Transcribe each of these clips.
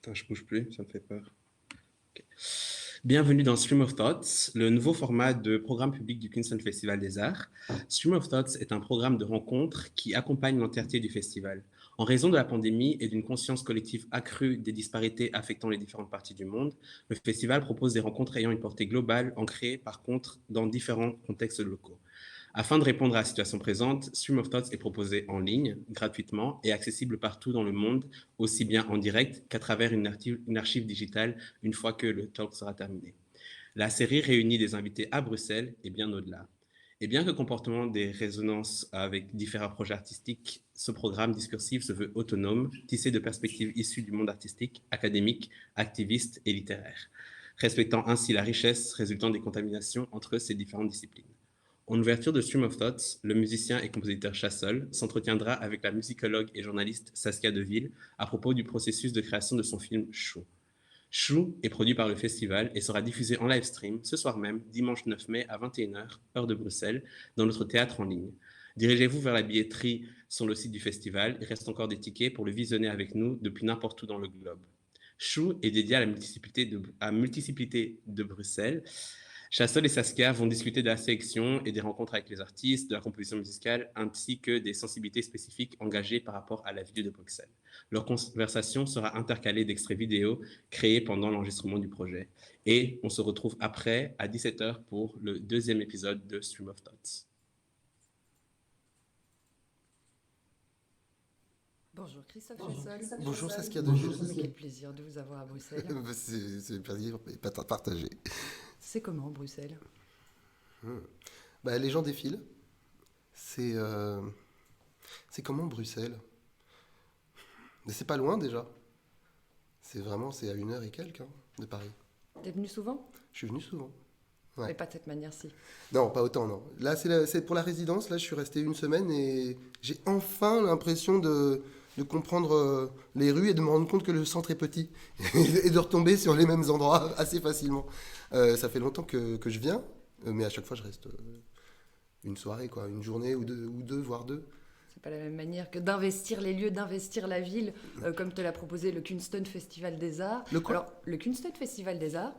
Attends, je bouge plus, ça me fait peur. Ok. Bienvenue dans Stream of Thoughts, le nouveau format de programme public du Kingston Festival des Arts. Stream of Thoughts est un programme de rencontres qui accompagne l'entièreté du festival. En raison de la pandémie et d'une conscience collective accrue des disparités affectant les différentes parties du monde, le festival propose des rencontres ayant une portée globale, ancrées par contre dans différents contextes locaux. Afin de répondre à la situation présente, Stream of Thoughts est proposé en ligne, gratuitement et accessible partout dans le monde, aussi bien en direct qu'à travers une archive digitale une fois que le talk sera terminé. La série réunit des invités à Bruxelles et bien au-delà. Et bien que comportement des résonances avec différents projets artistiques, ce programme discursif se veut autonome, tissé de perspectives issues du monde artistique, académique, activiste et littéraire, respectant ainsi la richesse résultant des contaminations entre ces différentes disciplines. En ouverture de Stream of Thoughts, le musicien et compositeur Chassol s'entretiendra avec la musicologue et journaliste Saskia Deville à propos du processus de création de son film Chou. Chou est produit par le festival et sera diffusé en live stream ce soir même, dimanche 9 mai à 21h, heure de Bruxelles, dans notre théâtre en ligne. Dirigez-vous vers la billetterie sur le site du festival. Il reste encore des tickets pour le visionner avec nous depuis n'importe où dans le globe. Chou est dédié à la multiplicité de Bruxelles. Chassol et Saskia vont discuter de la sélection et des rencontres avec les artistes, de la composition musicale, ainsi que des sensibilités spécifiques engagées par rapport à la ville de Bruxelles. Leur conversation sera intercalée d'extraits vidéo créés pendant l'enregistrement du projet. Et on se retrouve après, à 17h, pour le deuxième épisode de Stream of Thoughts. Bonjour Christophe Chassol. Bonjour Saskia Deville. Mais quel plaisir de vous avoir à Bruxelles. C'est un plaisir partagé. C'est comment Bruxelles? Les gens défilent. C'est comment Bruxelles? Mais c'est pas loin déjà. C'est à 1 heure et quelques de Paris. T'es venu souvent? Je suis venu souvent. Ouais. Mais pas de cette manière-ci. Non, pas autant, non. Là, c'est pour la résidence. Là, je suis resté 1 semaine et j'ai enfin l'impression de comprendre les rues et de me rendre compte que le centre est petit et de retomber sur les mêmes endroits assez facilement. Ça fait longtemps que je viens, mais à chaque fois, je reste une soirée, quoi, une journée ou deux, voire deux. C'est pas la même manière que d'investir les lieux, d'investir la ville, comme te l'a proposé le Kingston Festival des Arts. Le quoi? Alors, le Kingston Festival des Arts,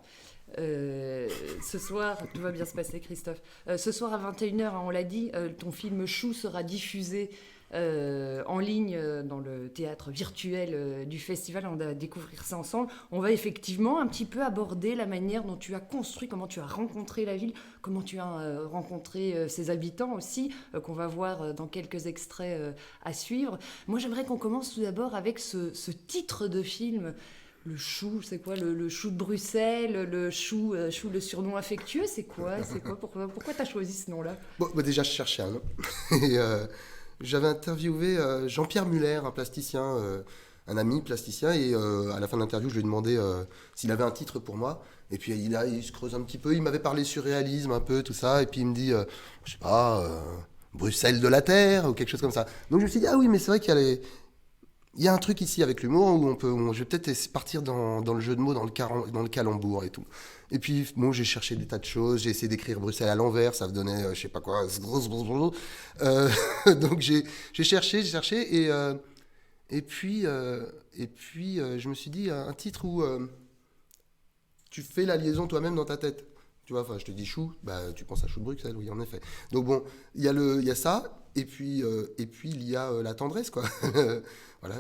ce soir, tout va bien se passer Christophe, ce soir à 21h, on l'a dit, ton film Chou sera diffusé en ligne dans le théâtre virtuel du festival. On va découvrir ça ensemble. On va effectivement un petit peu aborder la manière dont tu as construit, comment tu as rencontré la ville, comment tu as rencontré ses habitants aussi, qu'on va voir dans quelques extraits à suivre. Moi j'aimerais qu'on commence tout d'abord avec ce titre de film. Le chou, c'est quoi le chou de Bruxelles, le chou, le surnom affectueux, c'est quoi pourquoi t'as choisi ce nom-là? Bon, déjà, je cherchais un nom. Et j'avais interviewé Jean-Pierre Muller, un plasticien, un ami plasticien, et à la fin de l'interview, je lui ai demandé s'il avait un titre pour moi. Et puis il se creuse un petit peu, il m'avait parlé surréalisme un peu, tout ça, et puis il me dit, je sais pas, Bruxelles de la Terre, ou quelque chose comme ça. Donc je me suis dit, ah oui, mais c'est vrai il y a un truc ici avec l'humour où je vais peut-être partir dans le jeu de mots, dans le calembour et tout. Et puis, bon, j'ai cherché des tas de choses, j'ai essayé d'écrire Bruxelles à l'envers, ça me donnait, je sais pas quoi, donc j'ai cherché, et puis, je me suis dit, un titre où tu fais la liaison toi-même dans ta tête. Tu vois, enfin, je te dis chou, bah, tu penses à chou de Bruxelles, oui, en effet. Donc bon, il y a ça, et puis il y a la tendresse, quoi. Voilà,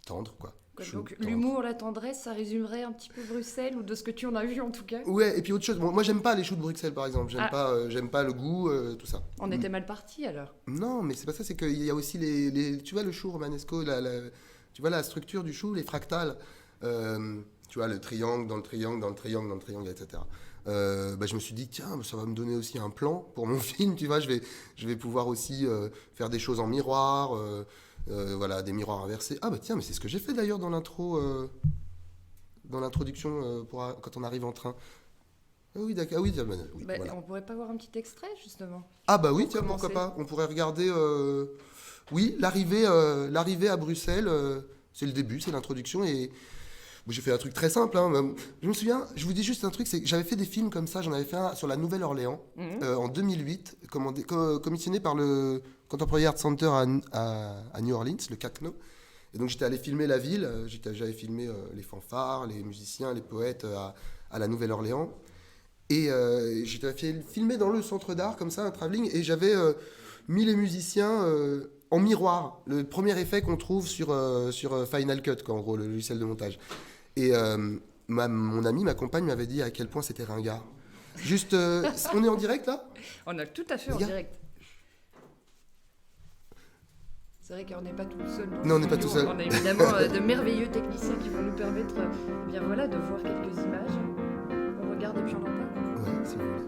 tendre, quoi. Chou, Donc tendre. l'humour, la tendresse, ça résumerait un petit peu Bruxelles, ou de ce que tu en as vu en tout cas? Ouais, et puis autre chose, bon, moi j'aime pas les choux de Bruxelles, par exemple, j'aime pas le goût, tout ça. On était mal parti alors. Non, mais c'est pas ça, c'est qu'il y a aussi tu vois le chou romanesco, tu vois la structure du chou, les fractales, tu vois le triangle dans le triangle, dans le triangle, dans le triangle, etc. Je me suis dit, tiens, ça va me donner aussi un plan pour mon film, tu vois, je vais pouvoir aussi faire des choses en miroir, voilà, des miroirs inversés. Ah bah tiens, mais c'est ce que j'ai fait d'ailleurs dans l'introduction quand on arrive en train. Ah oui, d'accord, ah oui, oui, voilà. On pourrait pas voir un petit extrait justement? Ah bah oui, Pour tiens, pourquoi commencer. pas. On pourrait regarder, oui, l'arrivée à Bruxelles, c'est le début, c'est l'introduction, et bon, j'ai fait un truc très simple, hein. Je me souviens, je vous dis juste un truc, c'est que j'avais fait des films comme ça, j'en avais fait un sur la Nouvelle-Orléans, en 2008, commissionné par le Contemporary Art Center à New Orleans, le CACNO. Et donc j'étais allé filmer la ville, j'avais filmé les fanfares, les musiciens, les poètes à la Nouvelle-Orléans. Et j'étais filmé dans le centre d'art, comme ça, un travelling, et j'avais mis les musiciens en miroir. Le premier effet qu'on trouve sur Final Cut, quoi, en gros, le logiciel de montage. Et mon ami, ma compagne, m'avait dit à quel point c'était ringard. Juste, on est en direct là ? On est tout à fait en direct. C'est vrai qu'on n'est pas tout seul. Non, on n'est pas tout seul. On a évidemment de merveilleux techniciens qui vont nous permettre de voir quelques images. On regarde et puis on en parle. Ouais, si vous voulez.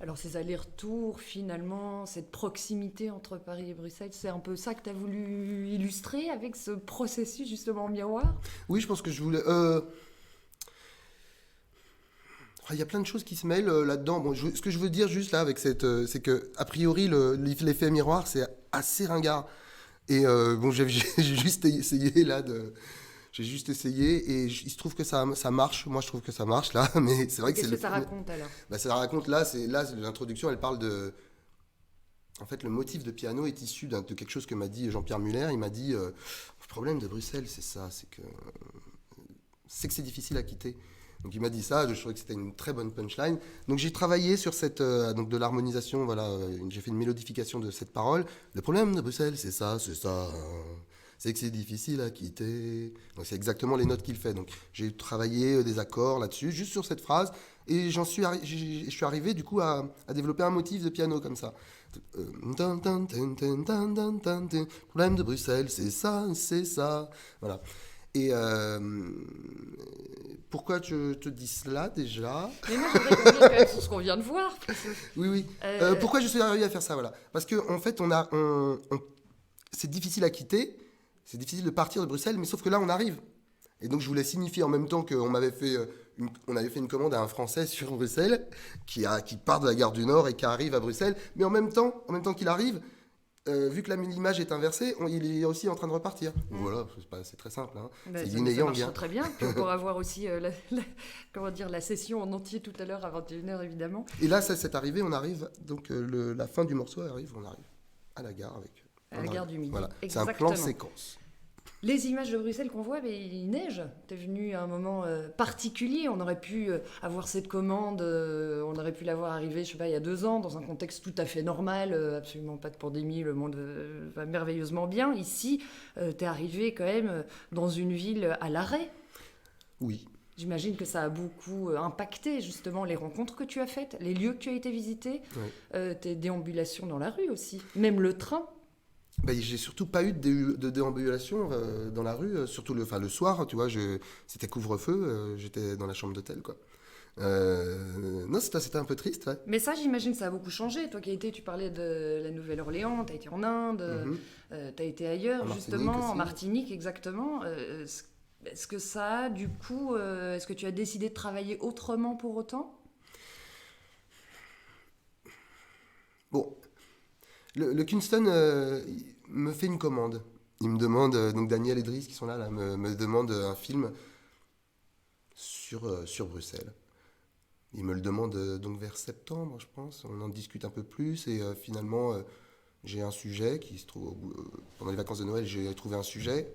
Alors ces allers-retours, finalement, cette proximité entre Paris et Bruxelles, c'est un peu ça que tu as voulu illustrer avec ce processus justement en miroir ? Oui, je pense que je voulais... Il y a plein de choses qui se mêlent là-dedans. Bon, ce que je veux dire juste là, avec c'est que a priori l'effet miroir, c'est assez ringard. Et bon, j'ai juste essayé là J'ai juste essayé et il se trouve que ça marche. Moi, je trouve que ça marche là, mais c'est vrai que Qu'est-ce que ça raconte alors ? Ça raconte là, l'introduction, elle parle de. En fait, le motif de piano est issu de quelque chose que m'a dit Jean-Pierre Muller. Il m'a dit le problème de Bruxelles, c'est ça, c'est que c'est difficile à quitter. Donc il m'a dit ça, je trouvais que c'était une très bonne punchline. Donc j'ai travaillé sur donc de l'harmonisation, voilà, j'ai fait une mélodification de cette parole. Le problème de Bruxelles, c'est ça, c'est que c'est difficile à quitter. Donc c'est exactement les notes qu'il fait. Donc j'ai travaillé des accords là-dessus, juste sur cette phrase, et je suis arrivé du coup à développer un motif de piano comme ça. Problème de Bruxelles, c'est ça, voilà. Et pourquoi je te dis cela déjà ? Mais moi, j'aimerais revenir quand même sur ce qu'on vient de voir. Oui. Pourquoi je suis arrivé à faire ça, voilà. Parce qu'en fait, c'est difficile à quitter, c'est difficile de partir de Bruxelles, mais sauf que là, on arrive. Et donc, je voulais signifier en même temps qu'on avait fait une commande à un Français sur Bruxelles, qui part de la gare du Nord et qui arrive à Bruxelles, mais en même temps qu'il arrive, vu que l'image est inversée, il est aussi en train de repartir. Voilà, c'est très simple. Hein. C'est yin et yang. Ça marche très bien. Puis on pourra voir aussi la session en entier tout à l'heure à 21h, évidemment. Et là, c'est arrivé, on arrive, donc la fin du morceau arrive, on arrive à la gare. À la gare du Midi. Voilà. C'est un plan séquence. Les images de Bruxelles qu'on voit, mais il neige. T'es venu à un moment particulier. On aurait pu avoir cette commande, on aurait pu l'avoir arrivée, je sais pas, il y a 2 ans, dans un contexte tout à fait normal, absolument pas de pandémie, le monde va merveilleusement bien. Ici, t'es arrivé quand même dans une ville à l'arrêt. Oui. J'imagine que ça a beaucoup impacté justement les rencontres que tu as faites, les lieux que tu as été visiter, tes déambulations dans la rue aussi, même le train. J'ai surtout pas eu de déambulation dans la rue, surtout le soir, tu vois, c'était couvre-feu, j'étais dans la chambre d'hôtel, quoi. Non, c'était un peu triste, ouais. Mais ça, j'imagine que ça a beaucoup changé. Toi qui as été, tu parlais de la Nouvelle-Orléans, tu as été en Inde, tu as été ailleurs, justement, en Martinique, exactement. Est-ce que ça, du coup, est-ce que tu as décidé de travailler autrement pour autant? Bon, le Kingston il me fait une commande. Il me demande, donc Daniel et Driss qui sont là, me demandent un film sur Bruxelles. Il me le demande donc vers septembre, je pense. On en discute un peu plus et finalement, j'ai un sujet qui se trouve pendant les vacances de Noël, j'ai trouvé un sujet.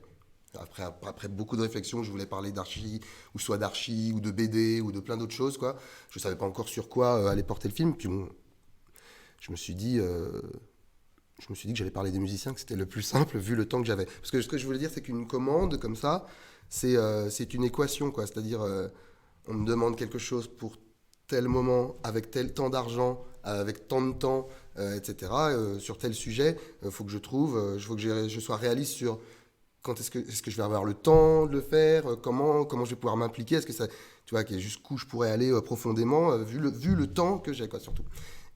Après beaucoup de réflexions, je voulais parler d'archi, ou soit d'archi, ou de BD, ou de plein d'autres choses, quoi. Je savais pas encore sur quoi allait porter le film. Puis bon, je me suis dit, euh, je me suis dit que j'allais parler des musiciens, que c'était le plus simple vu le temps que j'avais. Parce que ce que je voulais dire, c'est qu'une commande comme ça, c'est une équation, quoi. C'est-à-dire, on me demande quelque chose pour tel moment, avec tel temps d'argent, avec tant de temps, etc. Sur tel sujet, il faut que je trouve, faut que je sois réaliste sur quand est-ce que je vais avoir le temps de le faire, comment je vais pouvoir m'impliquer, est-ce que ça, tu vois, jusqu'où je pourrais aller profondément, vu le temps que j'ai, quoi, surtout.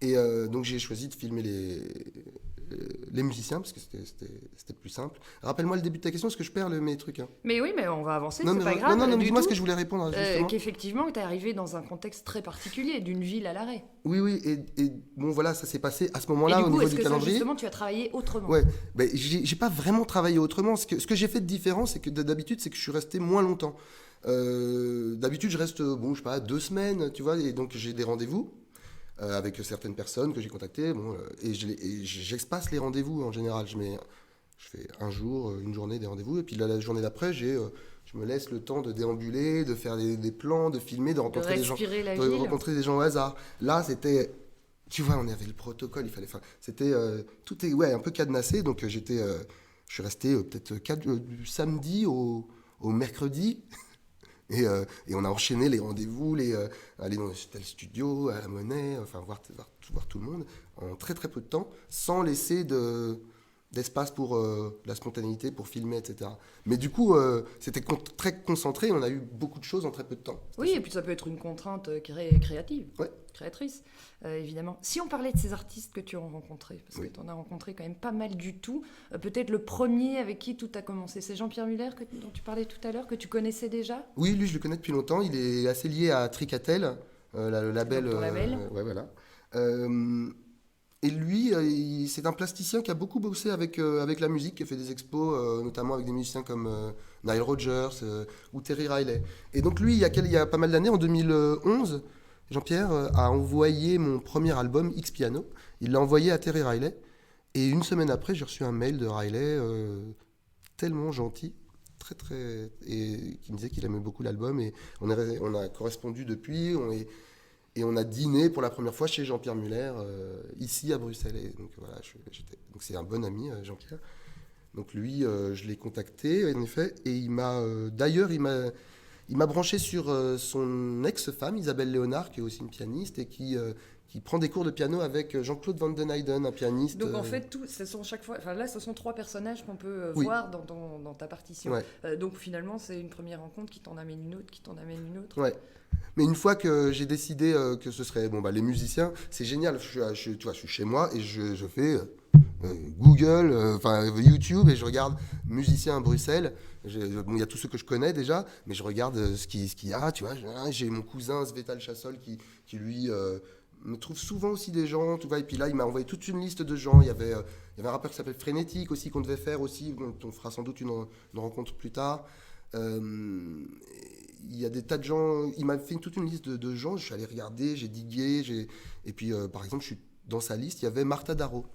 Et donc j'ai choisi de filmer les musiciens, parce que c'était plus simple. Rappelle-moi le début de ta question, parce que je perds mes trucs. Hein. Mais oui, mais on va avancer, Non, c'est mais, pas grave. non, Du dis-moi tout. ce que je voulais répondre, justement. Qu'effectivement, tu es arrivé dans un contexte très particulier, d'une ville à l'arrêt. Oui, et bon, voilà, ça s'est passé à ce Et moment-là, du au coup, niveau est-ce du que ça, calendrier. justement, tu as travaillé autrement? Ouais, ben, j'ai pas vraiment travaillé autrement. Ce que j'ai fait de différent, c'est que d'habitude, c'est que je suis resté moins longtemps. D'habitude, je reste, bon, je sais pas, 2 semaines, tu vois, et donc j'ai des rendez-vous avec certaines personnes que j'ai contactées, bon, et j'espace les rendez-vous en général. Je fais un jour, une journée des rendez-vous, et puis la journée d'après, je me laisse le temps de déambuler, de faire des plans, de filmer, de De rencontrer des gens, respirer la de ville. rencontrer des gens au hasard. Là, c'était, tu vois, on avait le protocole, il fallait, enfin, c'était, tout est, ouais, un peu cadenassé, donc je suis resté peut-être du samedi au mercredi. Et on a enchaîné les rendez-vous, aller dans tel studio, à la Monnaie, enfin voir tout le monde en très très peu de temps, sans laisser d'espace pour la spontanéité, pour filmer, etc. Mais du coup, c'était très concentré, on a eu beaucoup de choses en très peu de temps. Oui, et puis ça peut être une contrainte créative, Ouais. créatrice, évidemment. Si on parlait de ces artistes que tu as rencontrés, parce Oui. que tu en as rencontré quand même pas mal du tout, peut-être le premier avec qui tout a commencé, c'est Jean-Pierre Muller dont tu parlais tout à l'heure, que tu connaissais déjà? Oui, lui, je le connais depuis longtemps, il est assez lié à Tricatel, le label. Donc ton label. Ouais, voilà. Et lui, c'est un plasticien qui a beaucoup bossé avec la musique, qui a fait des expos, notamment avec des musiciens comme Nile Rodgers ou Terry Riley. Et donc lui, il y a pas mal d'années, en 2011, Jean-Pierre a envoyé mon premier album, X Piano. Il l'a envoyé à Terry Riley. Et une semaine après, j'ai reçu un mail de Riley, tellement gentil, très très, et qui me disait qu'il aimait beaucoup l'album. Et on a correspondu depuis. Et on a dîné pour la première fois chez Jean-Pierre Muller, ici à Bruxelles. Et donc voilà, donc c'est un bon ami, Jean-Pierre. Donc lui, je l'ai contacté, en effet, et d'ailleurs, il m'a branché sur son ex-femme, Isabelle Léonard, qui est aussi une pianiste, et qui prend des cours de piano avec Jean-Claude Van Den Heyden, un pianiste. Donc en fait, ce sont chaque fois, enfin là, ce sont 3 personnages qu'on peut Oui. voir dans ta partition. Ouais. Donc finalement, c'est une première rencontre qui t'en amène une autre, qui t'en amène une autre. Ouais. Mais une fois que j'ai décidé que ce serait les musiciens, c'est génial. Tu vois, je suis chez moi et je fais Google, YouTube, et je regarde musiciens à Bruxelles. Bon, il y a tous ceux que je connais déjà, mais je regarde ce qu'il y a. Tu vois, j'ai mon cousin Svetal Chassol qui lui me trouve souvent aussi des gens. Tu vois, et puis là, il m'a envoyé toute une liste de gens. Il y avait un rappeur qui s'appelle Frénétique aussi qu'on devait faire aussi. On fera sans doute une rencontre plus tard. Il y a des tas de gens. Il m'a fait toute une liste de gens. Je suis allé regarder, j'ai digué. Et puis, par exemple, dans sa liste, il y avait Martha Darro.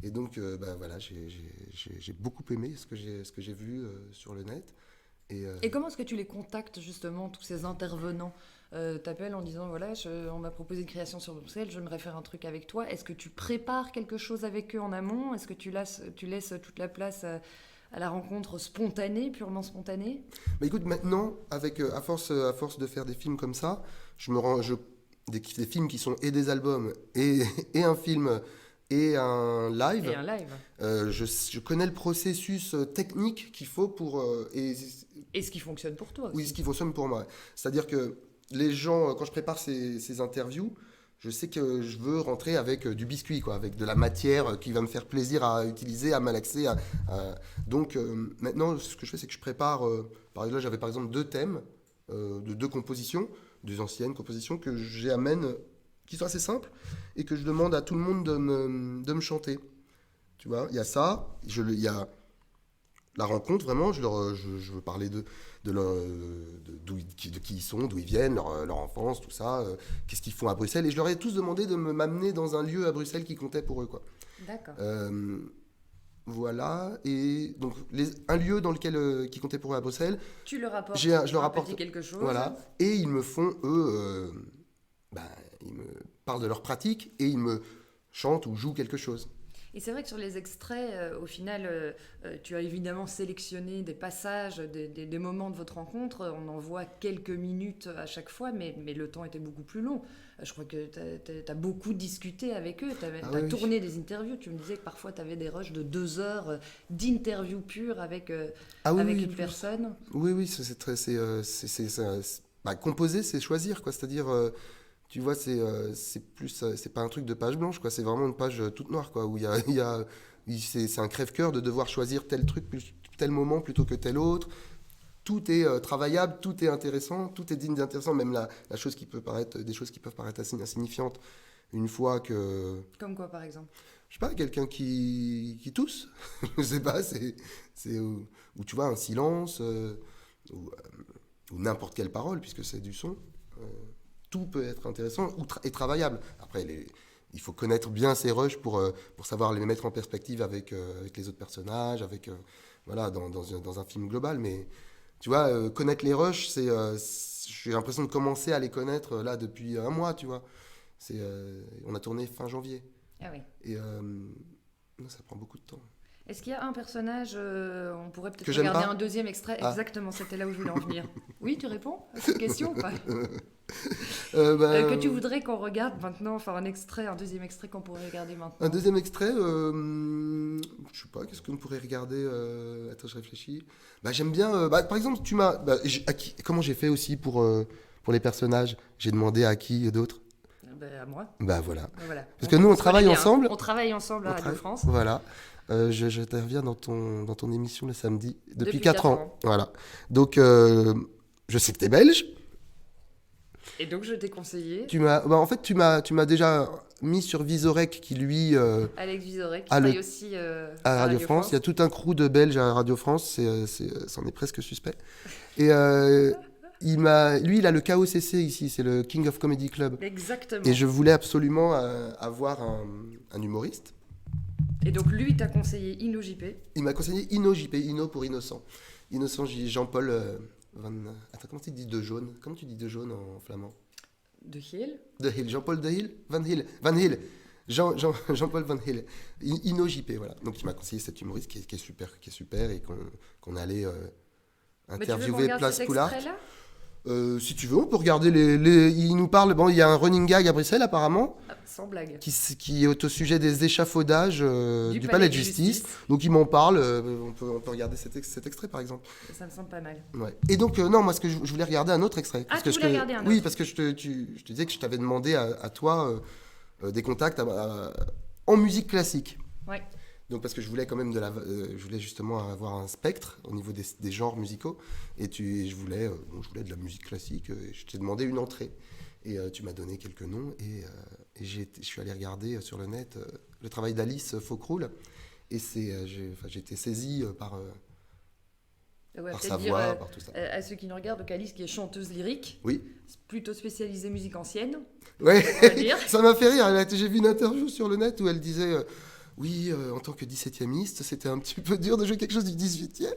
Et donc, voilà, j'ai beaucoup aimé ce que j'ai vu sur le net. Et comment est-ce que tu les contactes, justement, tous ces intervenants t'appelles en disant, voilà, on m'a proposé une création sur Bruxelles, j'aimerais faire un truc avec toi. Est-ce que tu prépares quelque chose avec eux en amont? Est-ce que tu laisses toute la place à la rencontre spontanée, purement spontanée? Mais écoute, maintenant, à force de faire des films comme ça, des films qui sont et des albums et un film et un live. Et un live. Je connais le processus technique qu'il faut pour Et ce qui fonctionne pour toi aussi. Oui, ce qui fonctionne pour moi. C'est-à-dire que les gens, quand je prépare ces interviews, je sais que je veux rentrer avec du biscuit, quoi, avec de la matière qui va me faire plaisir à utiliser, à malaxer. Donc maintenant, ce que je fais, c'est que je prépare. Par exemple, j'avais par exemple 2 thèmes de 2 compositions, 2 anciennes compositions que j'amène, qui sont assez simples, et que je demande à tout le monde de me chanter. Tu vois, il y a ça, il y a la rencontre, vraiment, je veux parler de qui ils sont, d'où ils viennent, leur enfance, tout ça, qu'est-ce qu'ils font à Bruxelles. Et je leur ai tous demandé de m'amener dans un lieu à Bruxelles qui comptait pour eux, quoi. D'accord. Voilà, et donc un lieu dans lequel qui comptait pour eux à Bruxelles. Tu leur apportes Je leur un apporte petit quelque chose. voilà, et ils me font, eux, ils me parlent de leur pratique et ils me chantent ou jouent quelque chose. Et c'est vrai que sur les extraits, au final, tu as évidemment sélectionné des passages, des moments de votre rencontre. On en voit quelques minutes à chaque fois, mais le temps était beaucoup plus long. Je crois que tu as beaucoup discuté avec eux. Tu as tourné des interviews. Tu me disais que parfois tu avais des rushs de 2 heures d'interview pure avec une personne. Oui, composer, c'est choisir, quoi. C'est-à-dire, tu vois, c'est plus, c'est pas un truc de page blanche, quoi. C'est vraiment une page toute noire, quoi, où c'est un crève-cœur de devoir choisir tel truc, tel moment plutôt que tel autre. Tout est travaillable, tout est intéressant, tout est digne d'intéressant, même la chose qui peut paraître, des choses qui peuvent paraître assez insignifiantes une fois que... Comme quoi, par exemple? Je sais pas, quelqu'un qui tousse, je sais pas, ou tu vois, un silence, ou n'importe quelle parole, puisque c'est du son. Tout peut être intéressant et travaillable. Après, il faut connaître bien ces rushs pour savoir les mettre en perspective avec les autres personnages, voilà, dans un film global. Mais tu vois, connaître les rushs, j'ai l'impression de commencer à les connaître là depuis un mois, tu vois. On a tourné fin janvier. Ah oui. Et ça prend beaucoup de temps. Est-ce qu'il y a un personnage, on pourrait peut-être Que j'aime regarder pas un deuxième extrait. Ah. Exactement, c'était là où je voulais en venir. Oui, tu réponds à cette question ou pas? Que Que tu voudrais qu'on regarde maintenant, enfin un deuxième extrait qu'on pourrait regarder maintenant. Un deuxième extrait, je sais pas, qu'est-ce qu'on pourrait regarder attends, je réfléchis. J'aime bien, par exemple, comment j'ai fait aussi pour les personnages? J'ai demandé à qui d'autre? À moi. Voilà. Voilà. Parce que nous, on travaille bien. ensemble. On travaille ensemble à Radio France. Voilà. Je t'interviens dans ton émission le samedi depuis 4 4 ans. Voilà. Donc, je sais que tu es belge. Et donc, je t'ai conseillé. En fait, tu m'as déjà mis sur Visorek, qui lui... Alex Visorek, qui travaille aussi à Radio France. Il y a tout un crew de Belges à Radio France. C'en est presque suspect. Et lui, il a le KOCC ici. C'est le King of Comedy Club. Exactement. Et je voulais absolument avoir un humoriste. Et donc, lui t'a conseillé Inno JP. Il m'a conseillé Inno JP, Inno pour innocent. Innocent Jean-Paul Attends, comment tu dis de jaune? Comment tu dis de jaune en flamand? De Hill. De Hill, Jean-Paul de Hill? Van Hill. Jean-Paul Van Hill. Inno JP, voilà. Donc il m'a conseillé cet humoriste qui est super et qu'on allait interviewer Place Poulard. Si tu veux, on peut regarder il nous parle. Bon, il y a un running gag à Bruxelles apparemment. Sans blague. Qui est au sujet des échafaudages du palais de justice. Donc il m'en parle. On peut regarder cet extrait par exemple. Ça me semble pas mal. Ouais. Et donc non, moi je voulais regarder un autre extrait. Tu voulais regarder un autre. Oui, parce que je te disais que je t'avais demandé à toi des contacts en musique classique. Ouais. Donc parce que je voulais quand même je voulais justement avoir un spectre au niveau des genres musicaux et je voulais de la musique classique et je t'ai demandé une entrée et tu m'as donné quelques noms et je suis allé regarder sur le net le travail d'Alice Faucroul et j'ai été saisi par sa voix, par tout ça. À ceux qui nous regardent, donc Alice qui est chanteuse lyrique, oui, plutôt spécialisée musique ancienne. Ouais, ça m'a fait rire. J'ai vu une interview sur le net où elle disait oui, en tant que 17e-iste, c'était un petit peu dur de jouer quelque chose du 18e.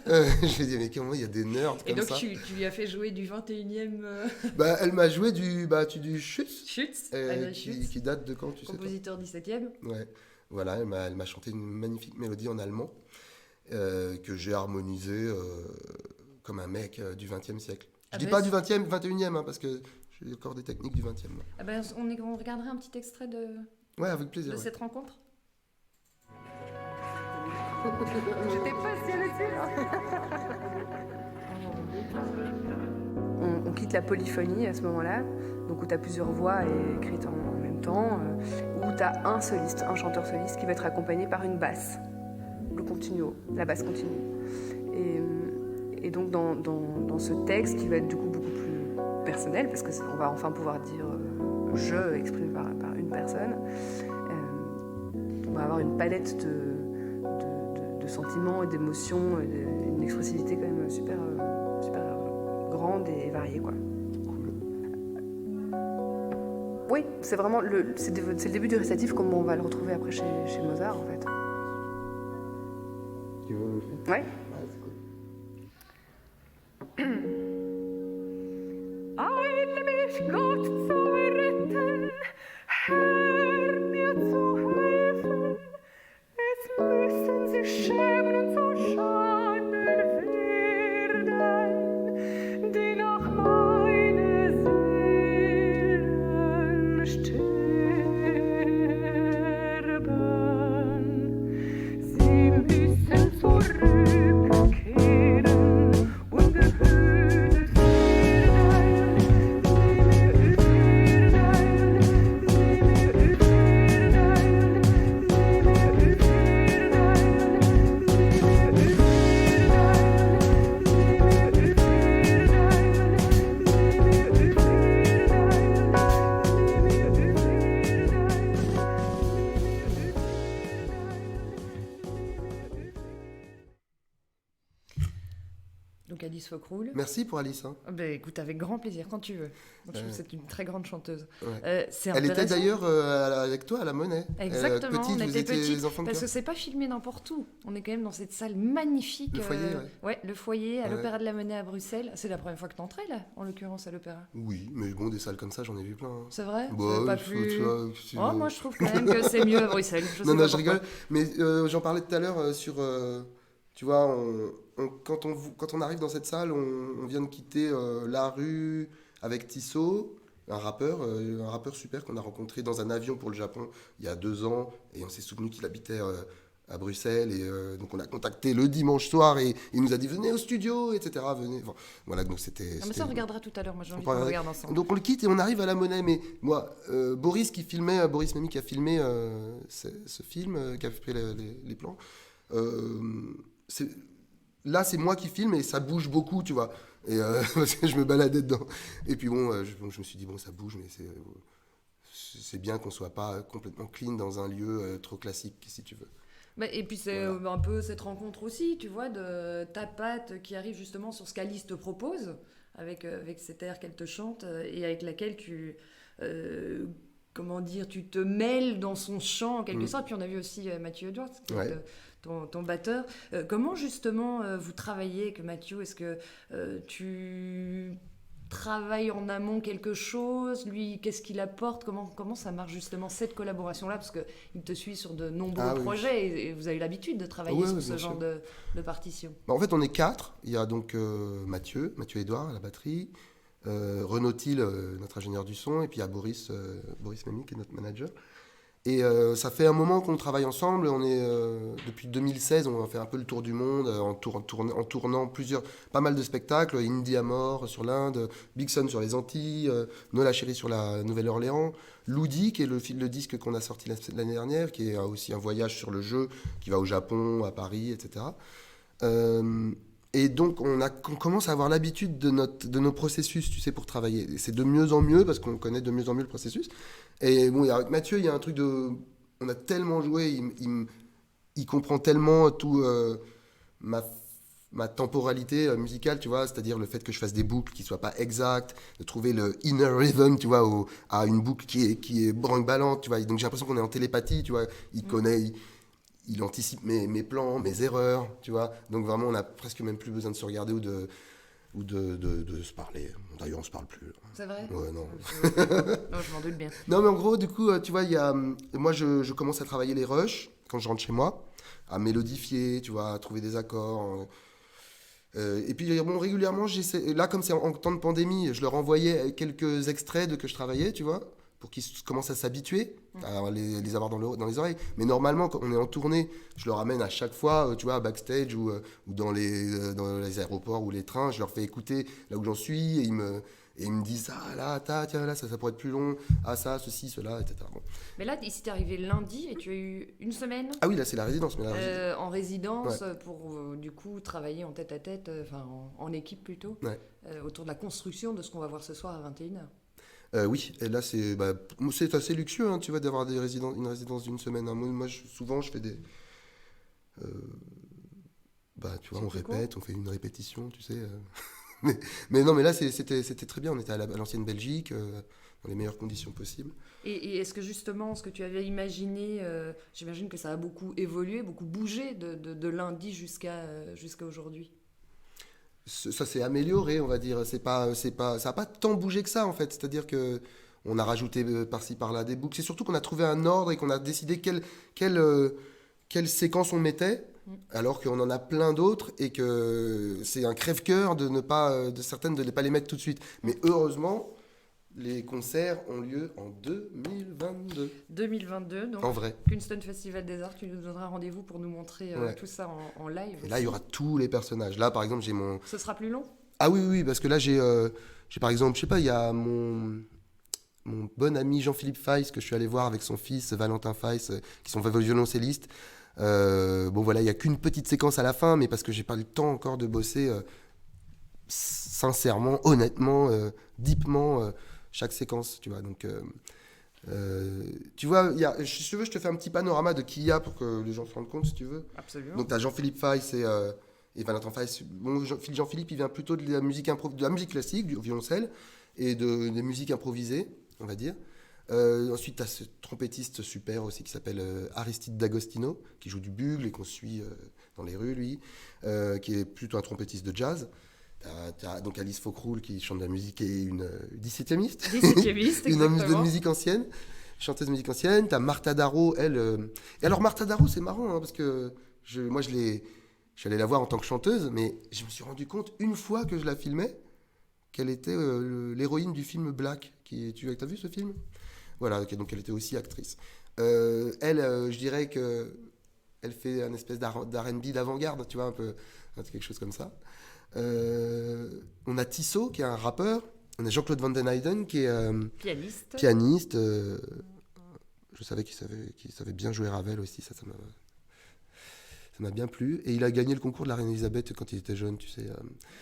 Je lui ai dit, mais comment il y a des nerds comme ça. Et donc, tu lui as fait jouer du 21e... Elle m'a joué du Schütz. Schütz, qui date de quand, tu sais? Compositeur 17e. Ouais, voilà, elle m'a chanté une magnifique mélodie en allemand que j'ai harmonisée comme un mec du 20e siècle. Je dis pas du 20e, 21e, parce que j'ai encore des techniques du 20e. On regarderait un petit extrait de avec plaisir, cette rencontre. J'étais passionnée dessus. on quitte la polyphonie à ce moment-là, donc où tu as plusieurs voix écrites en même temps, où tu as un soliste, un chanteur soliste qui va être accompagné par une basse, le continuo, la basse continue. Et donc dans ce texte qui va être du coup beaucoup plus personnel, parce qu'on va enfin pouvoir dire je exprimé par une personne, on va avoir une palette de sentiments et d'émotions, une expressivité quand même super grande et variée, quoi. Oui, c'est vraiment c'est le début du récitatif comme on va le retrouver après chez Mozart, en fait. Tu veux le faire ? Ouais. Eile mich Gott zu retten, Herr mir zu helfen. Es müssen sie schämen und zu Schanden werden, die nach meiner Seelen sterben. Sie müssen zurückkehren und gehöhnet Donc Alice Faucroul. Merci pour Alice. Hein. Écoute, avec grand plaisir, quand tu veux. Donc, je trouve que c'est une très grande chanteuse. Ouais. C'est Elle était intéressant. d'ailleurs avec toi à la Monnaie. Exactement, Petite, on vous était étiez petites, les enfants de parce que cœur. c'est pas filmé n'importe où. On est quand même dans cette salle magnifique. Le foyer, ouais, le foyer à Ouais. l'Opéra de la Monnaie à Bruxelles. C'est la première fois que t'entrais là, en l'occurrence à l'Opéra. Oui, mais bon, des salles comme ça, j'en ai vu plein. Hein. C'est vrai Bah, pas il faut, plus... tu vois, si Oh, tu- moi je trouve quand même que c'est mieux à Bruxelles. Je sais Non, pas je pourquoi. rigole. Mais j'en parlais tout à l'heure sur. Tu vois, quand on arrive dans cette salle, on vient de quitter la rue avec Tissot, un rappeur super qu'on a rencontré dans un avion pour le Japon il y a 2 ans. Et on s'est souvenu qu'il habitait à Bruxelles. Et donc on l'a contacté le dimanche soir et il nous a dit venez au studio, etc. Venez. Enfin, voilà, donc c'était. Ah, mais ça on regardera tout à l'heure, moi j'ai envie On qu'on va- regarde ensemble. Donc on le quitte et on arrive à la Monnaie. Mais moi, Boris Mamie qui a filmé ce film, qui a fait les plans, là c'est moi qui filme et ça bouge beaucoup, tu vois. Et parce que je me baladais dedans. Et puis bon, je me suis dit bon, ça bouge, mais c'est bien qu'on soit pas complètement clean dans un lieu trop classique, si tu veux. Et puis c'est un peu cette rencontre aussi, tu vois, de ta patte qui arrive justement sur ce qu'Alice te propose, avec cet air qu'elle te chante et avec laquelle tu te mêles dans son chant en quelque sorte. Puis on a vu aussi Mathieu Edwards, qui est ton batteur. Comment justement vous travaillez avec Mathieu ? Est-ce que tu travailles en amont quelque chose ? Lui, qu'est-ce qu'il apporte ? Comment ça marche justement cette collaboration-là ? Parce qu'il te suit sur de nombreux projets et vous avez l'habitude de travailler sur ce genre de partition. En fait, on est 4. Il y a donc Mathieu Edouard à la batterie, Renaud Thiel, notre ingénieur du son, et puis il y a Boris Mamie, qui est notre manager. Et ça fait un moment qu'on travaille ensemble. On est depuis 2016, on a fait un peu le tour du monde en tournant pas mal de spectacles. Indie à mort sur l'Inde, Big Sun sur les Antilles, Nola Chérie sur la Nouvelle-Orléans, Loudi qui est le disque qu'on a sorti l'année dernière, qui est aussi un voyage sur le jeu, qui va au Japon, à Paris, etc. Et donc on commence à avoir l'habitude de nos processus, tu sais, pour travailler. Et c'est de mieux en mieux parce qu'on connaît de mieux en mieux le processus. Et bon, avec Mathieu, il y a un truc on a tellement joué, il comprend tellement tout ma temporalité musicale, tu vois, c'est-à-dire le fait que je fasse des boucles qui soient pas exactes, de trouver le inner rhythm, tu vois, à une boucle qui est branque-ballante, tu vois. Donc j'ai l'impression qu'on est en télépathie, tu vois. Il connaît. Il anticipe mes plans, mes erreurs, tu vois. Donc vraiment, on n'a presque même plus besoin de se regarder ou de se parler. D'ailleurs, on se parle plus. C'est vrai ? Ouais, non. Non, je m'en doute bien. Non, mais en gros, du coup, tu vois, moi, je commence à travailler les rushs quand je rentre chez moi, à mélodifier, tu vois, à trouver des accords. Et puis, bon, régulièrement, j'essaie. Là, comme c'est en temps de pandémie, je leur envoyais quelques extraits de que je travaillais, tu vois, pour qu'ils commencent à s'habituer, à les avoir dans les oreilles. Mais normalement, quand on est en tournée, je leur amène à chaque fois, tu vois, backstage ou dans les aéroports ou les trains, je leur fais écouter là où j'en suis et ils me disent ah là, tiens là, ça pourrait être plus long, ah ça, ceci, cela, etc. Bon. Mais là, ici, t'es arrivé lundi et tu as eu une semaine Ah oui, là c'est la résidence. Mais en résidence pour du coup travailler en tête à tête, enfin en équipe plutôt, autour de la construction de ce qu'on va voir ce soir à 21h. Oui, et là c'est assez luxueux, hein, tu vois, d'avoir une résidence d'une semaine. Hein. Moi souvent je fais des... tu vois, on répète, on fait une répétition, tu sais. mais non, mais là c'était très bien. On était à l'ancienne Belgique, dans les meilleures conditions possibles. Et est-ce que justement, ce que tu avais imaginé, j'imagine que ça a beaucoup évolué, beaucoup bougé de lundi jusqu'à aujourd'hui. Ça s'est amélioré, on va dire. Ça n'a pas tant bougé que ça, en fait. C'est-à-dire que on a rajouté par-ci par-là des boucles. C'est surtout qu'on a trouvé un ordre et qu'on a décidé quelle séquence on mettait, alors qu'on en a plein d'autres et que c'est un crève-cœur de ne pas les mettre tout de suite. Mais heureusement, les concerts ont lieu en 2022. 2022, donc. En vrai. Kingston Festival des Arts, tu nous donneras rendez-vous pour nous montrer tout ça en live. Et là, il y aura tous les personnages. Là, par exemple, j'ai mon... Ce sera plus long ? Ah oui, parce que là, j'ai par exemple, je sais pas, il y a mon bon ami Jean-Philippe Feiss, que je suis allé voir avec son fils Valentin Feiss, qui sont violoncellistes. Voilà, il n'y a qu'une petite séquence à la fin, mais parce que j'ai pas le temps encore de bosser sincèrement, honnêtement, deepement chaque séquence, tu vois. Donc, tu vois, si tu veux, je te fais un petit panorama de qui il y a pour que les gens se rendent compte, si tu veux. Absolument. Donc, tu as Jean-Philippe Feiss et Valentin Feiss. Bon, Jean-Philippe, il vient plutôt de la musique classique, du violoncelle, et des musiques improvisées, on va dire. Ensuite, tu as ce trompettiste super aussi qui s'appelle Aristide D'Agostino, qui joue du bugle et qu'on suit dans les rues, lui, qui est plutôt un trompettiste de jazz. T'as donc Alice Faucroul qui chante de la musique et une 17e-iste. 17e-iste, une musique ancienne, chanteuse de musique ancienne. T'as Martha Darro, elle... Et alors Martha Darro, c'est marrant, hein, parce que je suis allé la voir en tant que chanteuse, mais je me suis rendu compte, une fois que je la filmais, qu'elle était l'héroïne du film Black. Tu as vu ce film ? Voilà, donc elle était aussi actrice. Je dirais que elle fait un espèce d'R&B d'avant-garde, tu vois, un peu quelque chose comme ça. On a Tissot, qui est un rappeur. On a Jean-Claude Van Den Heyden, qui est pianiste. Je savais qu'il savait bien jouer Ravel aussi, ça m'a bien plu. Et il a gagné le concours de la Reine Elisabeth quand il était jeune, tu sais.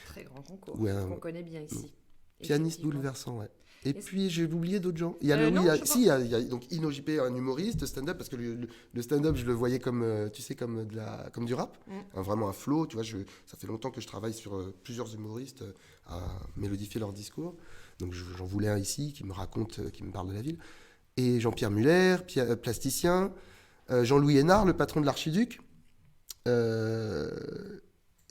Très grand concours, qu'on connaît bien ici. Pianiste bouleversant, ouais. Et puis j'ai oublié d'autres gens. Il y a donc Ino JP, un humoriste, stand-up, parce que le stand-up, je le voyais comme, tu sais, comme du rap, vraiment un flow. Tu vois, ça fait longtemps que je travaille sur plusieurs humoristes à mélodifier leur discours. Donc j'en voulais un ici qui me raconte, qui me parle de la ville. Et Jean-Pierre Muller, plasticien, Jean-Louis Hénard, le patron de l'Archiduc.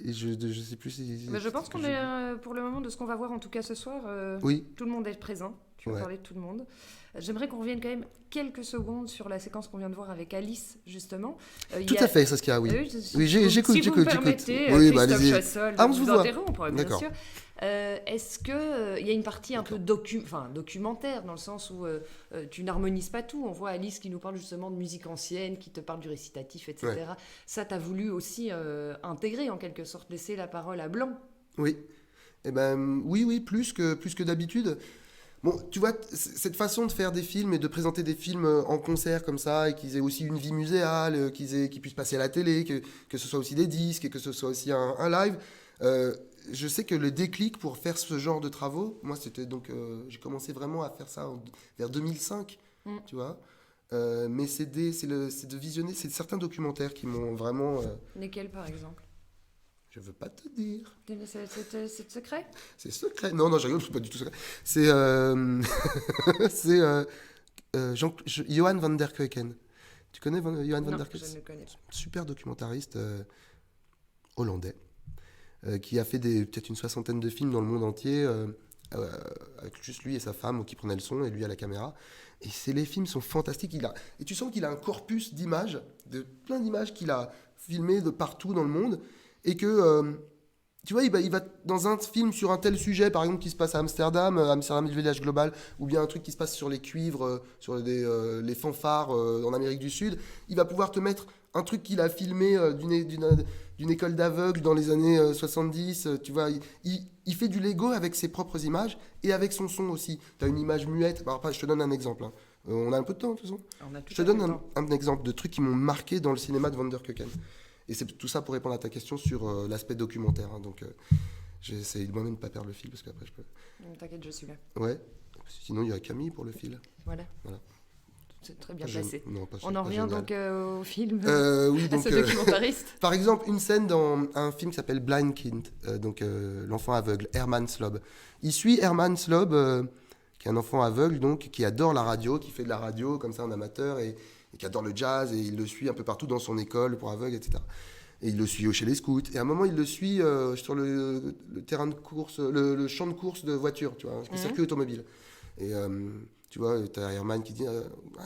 Et je sais plus si... je pense qu'on est, pour le moment, de ce qu'on va voir en tout cas ce soir, oui. Tout le monde est présent. Tu vas parler de tout le monde. J'aimerais qu'on revienne quand même quelques secondes sur la séquence qu'on vient de voir avec Alice, justement. Tout à fait, Saskia, oui. J'écoute. Si vous me permettez, oui, Christophe Chassol, on se vous voit. interrompre, bien sûr. Est-ce qu'il y a une partie un peu documentaire, dans le sens où tu n'harmonises pas tout. On voit Alice qui nous parle justement de musique ancienne, qui te parle du récitatif, etc. Ouais. Ça, tu as voulu aussi intégrer, en quelque sorte, laisser la parole à Blanc. Oui. Oui, plus que d'habitude. Bon, tu vois, cette façon de faire des films et de présenter des films en concert comme ça, et qu'ils aient aussi une vie muséale, qu'ils puissent passer à la télé, que ce soit aussi des disques et que ce soit aussi un live... je sais que le déclic pour faire ce genre de travaux, moi c'était donc j'ai commencé vraiment à faire ça vers 2005, tu vois. Mais c'est de visionner, c'est certains documentaires qui m'ont vraiment. Lesquels par exemple? Je veux pas te dire. C'est secret? C'est secret. Non, je rigole, c'est pas du tout secret. C'est Johan van der Keuken. Tu connais Johan van der Keuken? Je ne connais pas. Super documentariste hollandais. Qui a fait peut-être une 60aine de films dans le monde entier, avec juste lui et sa femme qui prenaient le son et lui à la caméra. Et les films sont fantastiques. Et tu sens qu'il a un corpus d'images, de plein d'images qu'il a filmées de partout dans le monde, et que tu vois, il va dans un film sur un tel sujet, par exemple, qui se passe à Amsterdam, Amsterdam le village global, ou bien un truc qui se passe sur les cuivres, sur les fanfares en Amérique du Sud. Il va pouvoir te mettre un truc qu'il a filmé d'une école d'aveugles dans les années 70. Tu vois, il fait du Lego avec ses propres images et avec son son aussi. Tu as une image muette. Alors, je te donne un exemple. Hein. On a un peu de temps, de toute façon. On a tout Je te à fait donne le temps. un exemple de trucs qui m'ont marqué dans le cinéma de Van der Keuken. Et c'est tout ça pour répondre à ta question sur l'aspect documentaire. Hein. Donc, j'essaie de moi-même de ne pas perdre le fil parce qu'après je peux. Non, t'inquiète, je suis là. Ouais. Sinon, il y a Camille pour le fil. Voilà. Voilà. C'est très bien Je- placé. Non, pas On en revient génial. donc au film, Oui, à donc, ce documentariste. par exemple, une scène dans un film qui s'appelle Blind Kind, donc l'enfant aveugle, Herman Slob. Il suit Herman Slob, qui est un enfant aveugle, donc qui adore la radio, qui fait de la radio comme ça, un amateur, et qui adore le jazz, et il le suit un peu partout dans son école pour aveugles, etc. Et il le suit chez les scouts. Et à un moment, il le suit sur le terrain de course, le champ de course de voiture, tu vois, le circuit automobile. Et tu vois, t'as Herman qui dit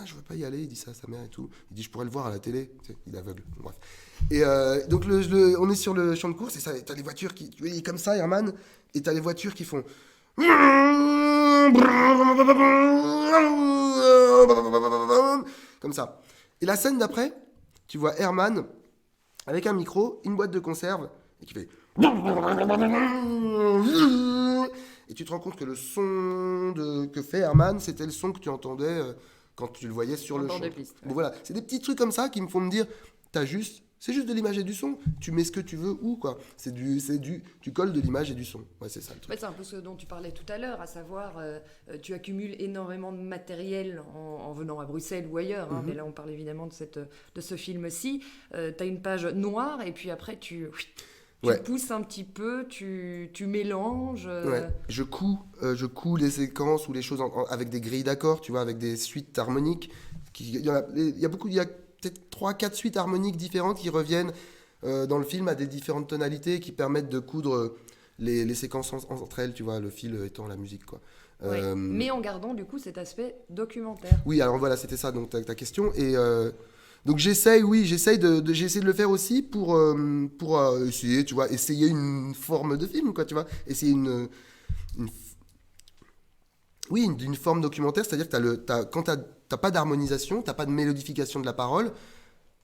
je veux pas y aller, il dit ça à sa mère et tout. Il dit je pourrais le voir à la télé. Tu sais, il est aveugle. Bon, bref. Et donc on est sur le champ de course et t'as les voitures qui, tu vois, il est comme ça, Herman, et t'as les voitures qui font comme ça. Et la scène d'après, tu vois Herman avec un micro, une boîte de conserve et qui fait et tu te rends compte que le son que fait Herman, c'était le son que tu entendais quand tu le voyais sur En le bord champ. de piste, ouais. Bon, voilà, c'est des petits trucs comme ça qui me font me dire, c'est juste de l'image et du son. Tu mets ce que tu veux où, quoi. Tu colles de l'image et du son. Ouais, c'est ça le En truc. fait, c'est un peu ce dont tu parlais tout à l'heure, à savoir, tu accumules énormément de matériel en venant à Bruxelles ou ailleurs, hein, mais là on parle évidemment de ce film-ci. Tu as une page noire et puis après tu Ouais. pousses un petit peu, tu mélanges. Ouais. Je couds les séquences ou les choses avec des grilles d'accords, tu vois, avec des suites harmoniques. Il y a peut-être 3-4 suites harmoniques différentes qui reviennent dans le film à des différentes tonalités qui permettent de coudre les séquences entre elles, tu vois, le fil étant la musique, quoi. Ouais. Mais en gardant du coup cet aspect documentaire. Oui, alors voilà, c'était ça donc ta question. Et donc j'essaye de le faire aussi pour essayer, tu vois, essayer une forme de film, quoi, tu vois, essayer une forme documentaire, c'est-à-dire que quand t'as pas d'harmonisation, t'as pas de mélodification de la parole,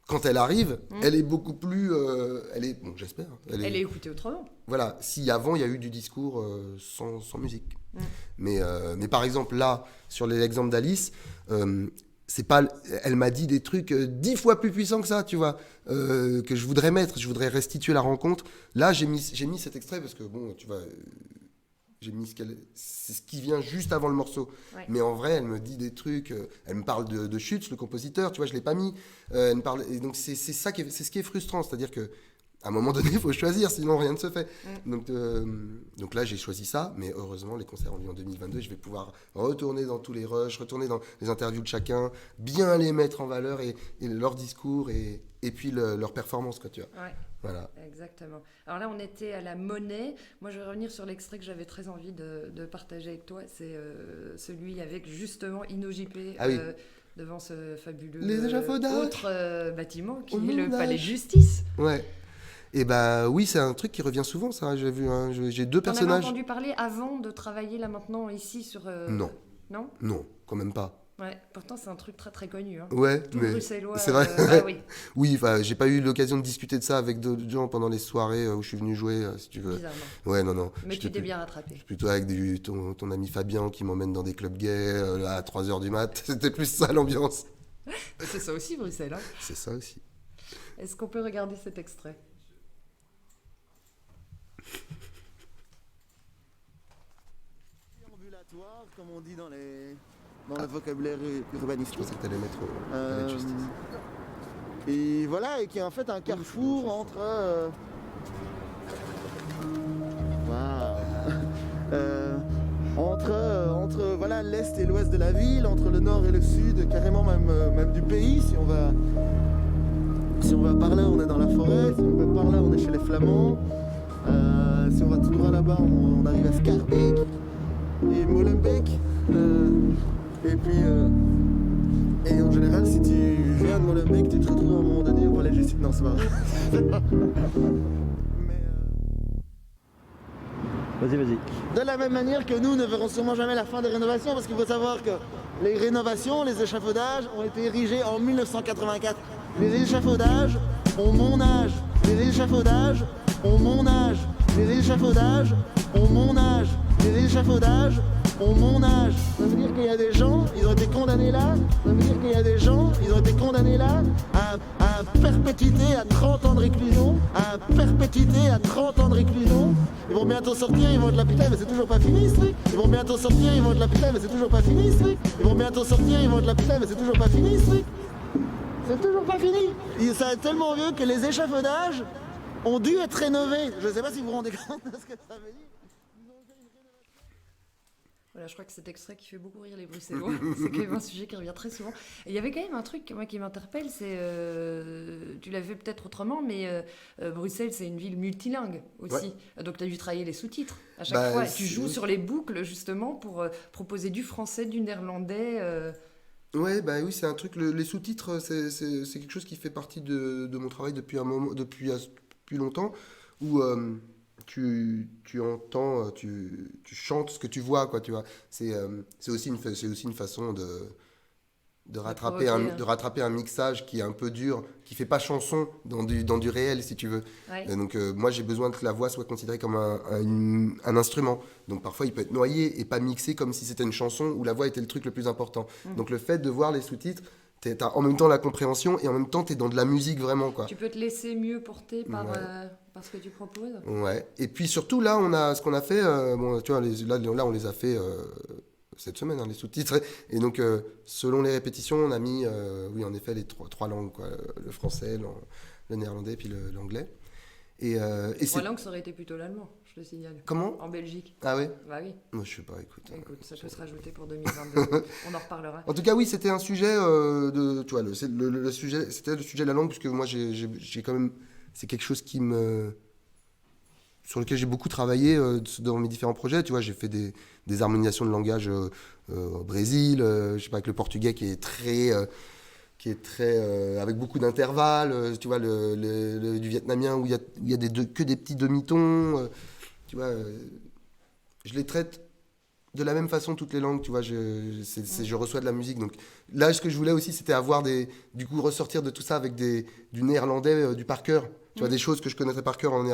quand elle arrive, elle est beaucoup plus, bon, j'espère, Elle est écoutée autrement. voilà, si avant il y a eu du discours sans musique. Mais par exemple là, sur l'exemple d'Alice, c'est pas, elle m'a dit des trucs 10 fois plus puissants que ça, tu vois, que je voudrais restituer la rencontre. Là, j'ai mis cet extrait parce que bon, tu vois, j'ai mis c'est ce qui vient juste avant le morceau. Ouais. Mais en vrai, elle me dit des trucs, elle me parle de Schütz, le compositeur, tu vois, je l'ai pas mis. Elle me parle, et donc c'est ça c'est ce qui est frustrant, c'est-à-dire que à un moment donné, il faut choisir, sinon rien ne se fait. Donc là, j'ai choisi ça, mais heureusement, les concerts ont lieu en 2022. Je vais pouvoir retourner dans tous les rushs, retourner dans les interviews de chacun, bien les mettre en valeur et leur discours et puis leur performance, quoi, tu vois. Ouais. Voilà. Exactement. Alors là, on était à la Monnaie. Moi, je vais revenir sur l'extrait que j'avais très envie de partager avec toi. C'est celui avec justement Inno JP Ah oui. devant ce fabuleux Les échafaudages. autre bâtiment qui Au est le montage. Palais de Justice. Ouais. Et bah oui, c'est un truc qui revient souvent, ça. J'ai vu, j'ai deux T'en avais personnages. entendu parler avant de travailler là maintenant ici sur... Non. Non. Non, quand même pas. Ouais. Pourtant, c'est un truc très très connu. Hein. Ouais, Tout mais bruxellois. c'est vrai. Ah oui, Oui, enfin, j'ai pas eu l'occasion de discuter de ça avec d'autres gens pendant les soirées où je suis venu jouer, si tu veux. bizarrement. Ouais, non. Mais J'étais tu t'es bien rattrapé. plutôt avec ton ami Fabien qui m'emmène dans des clubs gays à 3h du mat. C'était plus ça l'ambiance. C'est ça aussi, Bruxelles. Hein. C'est ça aussi. Est-ce qu'on peut regarder cet extrait? Ambulatoire, comme on dit dans le vocabulaire Je urbanistique. pensais que t'allais mettre au palais de justice. Et voilà, et qui est en fait un carrefour entre entre voilà l'est et l'ouest de la ville, entre le nord et le sud, carrément même du pays. Si on va par là, on est dans la forêt. Si on va par là, on est chez les Flamands. Si on va tout droit là-bas, on arrive à Schaerbeek et Molenbeek. Et puis, et en général, si tu viens de Molenbeek, tu te retrouves à un moment donné au palais de justice. Non, c'est pas vrai. Mais Vas-y. De la même manière que nous ne verrons sûrement jamais la fin des rénovations, parce qu'il faut savoir que les rénovations, les échafaudages ont été érigés en 1984. Les échafaudages ont mon âge. Les échafaudages ont mon âge. Les échafaudages ont mon âge. Les échafaudages ont mon âge. Ça veut dire qu'il y a des gens, ils ont été condamnés là. Ça veut dire qu'il y a des gens, ils ont été condamnés là à perpétuité, à 30 ans de réclusion. À perpétuité, à 30 ans de réclusion. Ils vont bientôt sortir, ils vont de la putain, mais c'est toujours pas fini ce truc. Ils vont bientôt sortir, ils vont de la putain, mais c'est toujours pas fini ce truc. Ils vont bientôt sortir, ils vont de la putain, mais c'est toujours pas fini ce truc. C'est toujours pas fini. Et ça est tellement vieux que les échafaudages ont dû être rénovés. Je sais pas si vous vous rendez compte de ce que ça veut dire. Voilà, je crois que cet extrait qui fait beaucoup rire les Bruxellois, c'est quand même un sujet qui revient très souvent. Et il y avait quand même un truc moi, qui m'interpelle, c'est, tu l'as fait peut-être autrement, mais Bruxelles, c'est une ville multilingue aussi. Ouais. Donc tu as dû travailler les sous-titres à chaque fois. Tu joues sur les boucles justement pour proposer du français, du néerlandais. Ouais, bah oui, c'est un truc. Les sous-titres, c'est quelque chose qui fait partie de mon travail depuis longtemps, où tu entends, tu chantes ce que tu vois, quoi, tu vois. C'est aussi une façon de rattraper un mixage qui est un peu dur, qui fait pas chanson dans du réel, si tu veux. Ouais. Donc moi, j'ai besoin que la voix soit considérée comme un instrument. Donc parfois, il peut être noyé et pas mixé comme si c'était une chanson où la voix était le truc le plus important. Donc le fait de voir les sous-titres, t'as en même temps la compréhension et en même temps t'es dans de la musique vraiment, quoi. Tu peux te laisser mieux porter par ce que tu proposes. Ouais. Et puis surtout là, ce qu'on a fait, bon, tu vois, là on les a fait cette semaine, hein, les sous-titres. Et donc selon les répétitions, on a mis, oui en effet, les trois langues, quoi, le français, le néerlandais, puis l'anglais. Et trois langues, ça aurait été plutôt l'allemand, je te signale. Comment ? En Belgique. Ah oui ? Bah oui. Moi, je sais pas, écoute. Ça peut se rajouter pour 2022. On en reparlera. En tout cas, oui, c'était un sujet tu vois, le sujet, c'était le sujet de la langue, puisque moi, j'ai quand même, c'est quelque chose sur lequel j'ai beaucoup travaillé dans mes différents projets. Tu vois, j'ai fait des harmonisations de langage au Brésil, je sais pas, avec le portugais qui est très avec beaucoup d'intervalles, tu vois, du vietnamien où il y a que des petits demi-tons, tu vois, je les traite de la même façon toutes les langues, tu vois, je reçois de la musique. Donc là, ce que je voulais aussi, c'était du coup, ressortir de tout ça avec du néerlandais, du par cœur. Tu vois, des choses que je connaîtrais par cœur en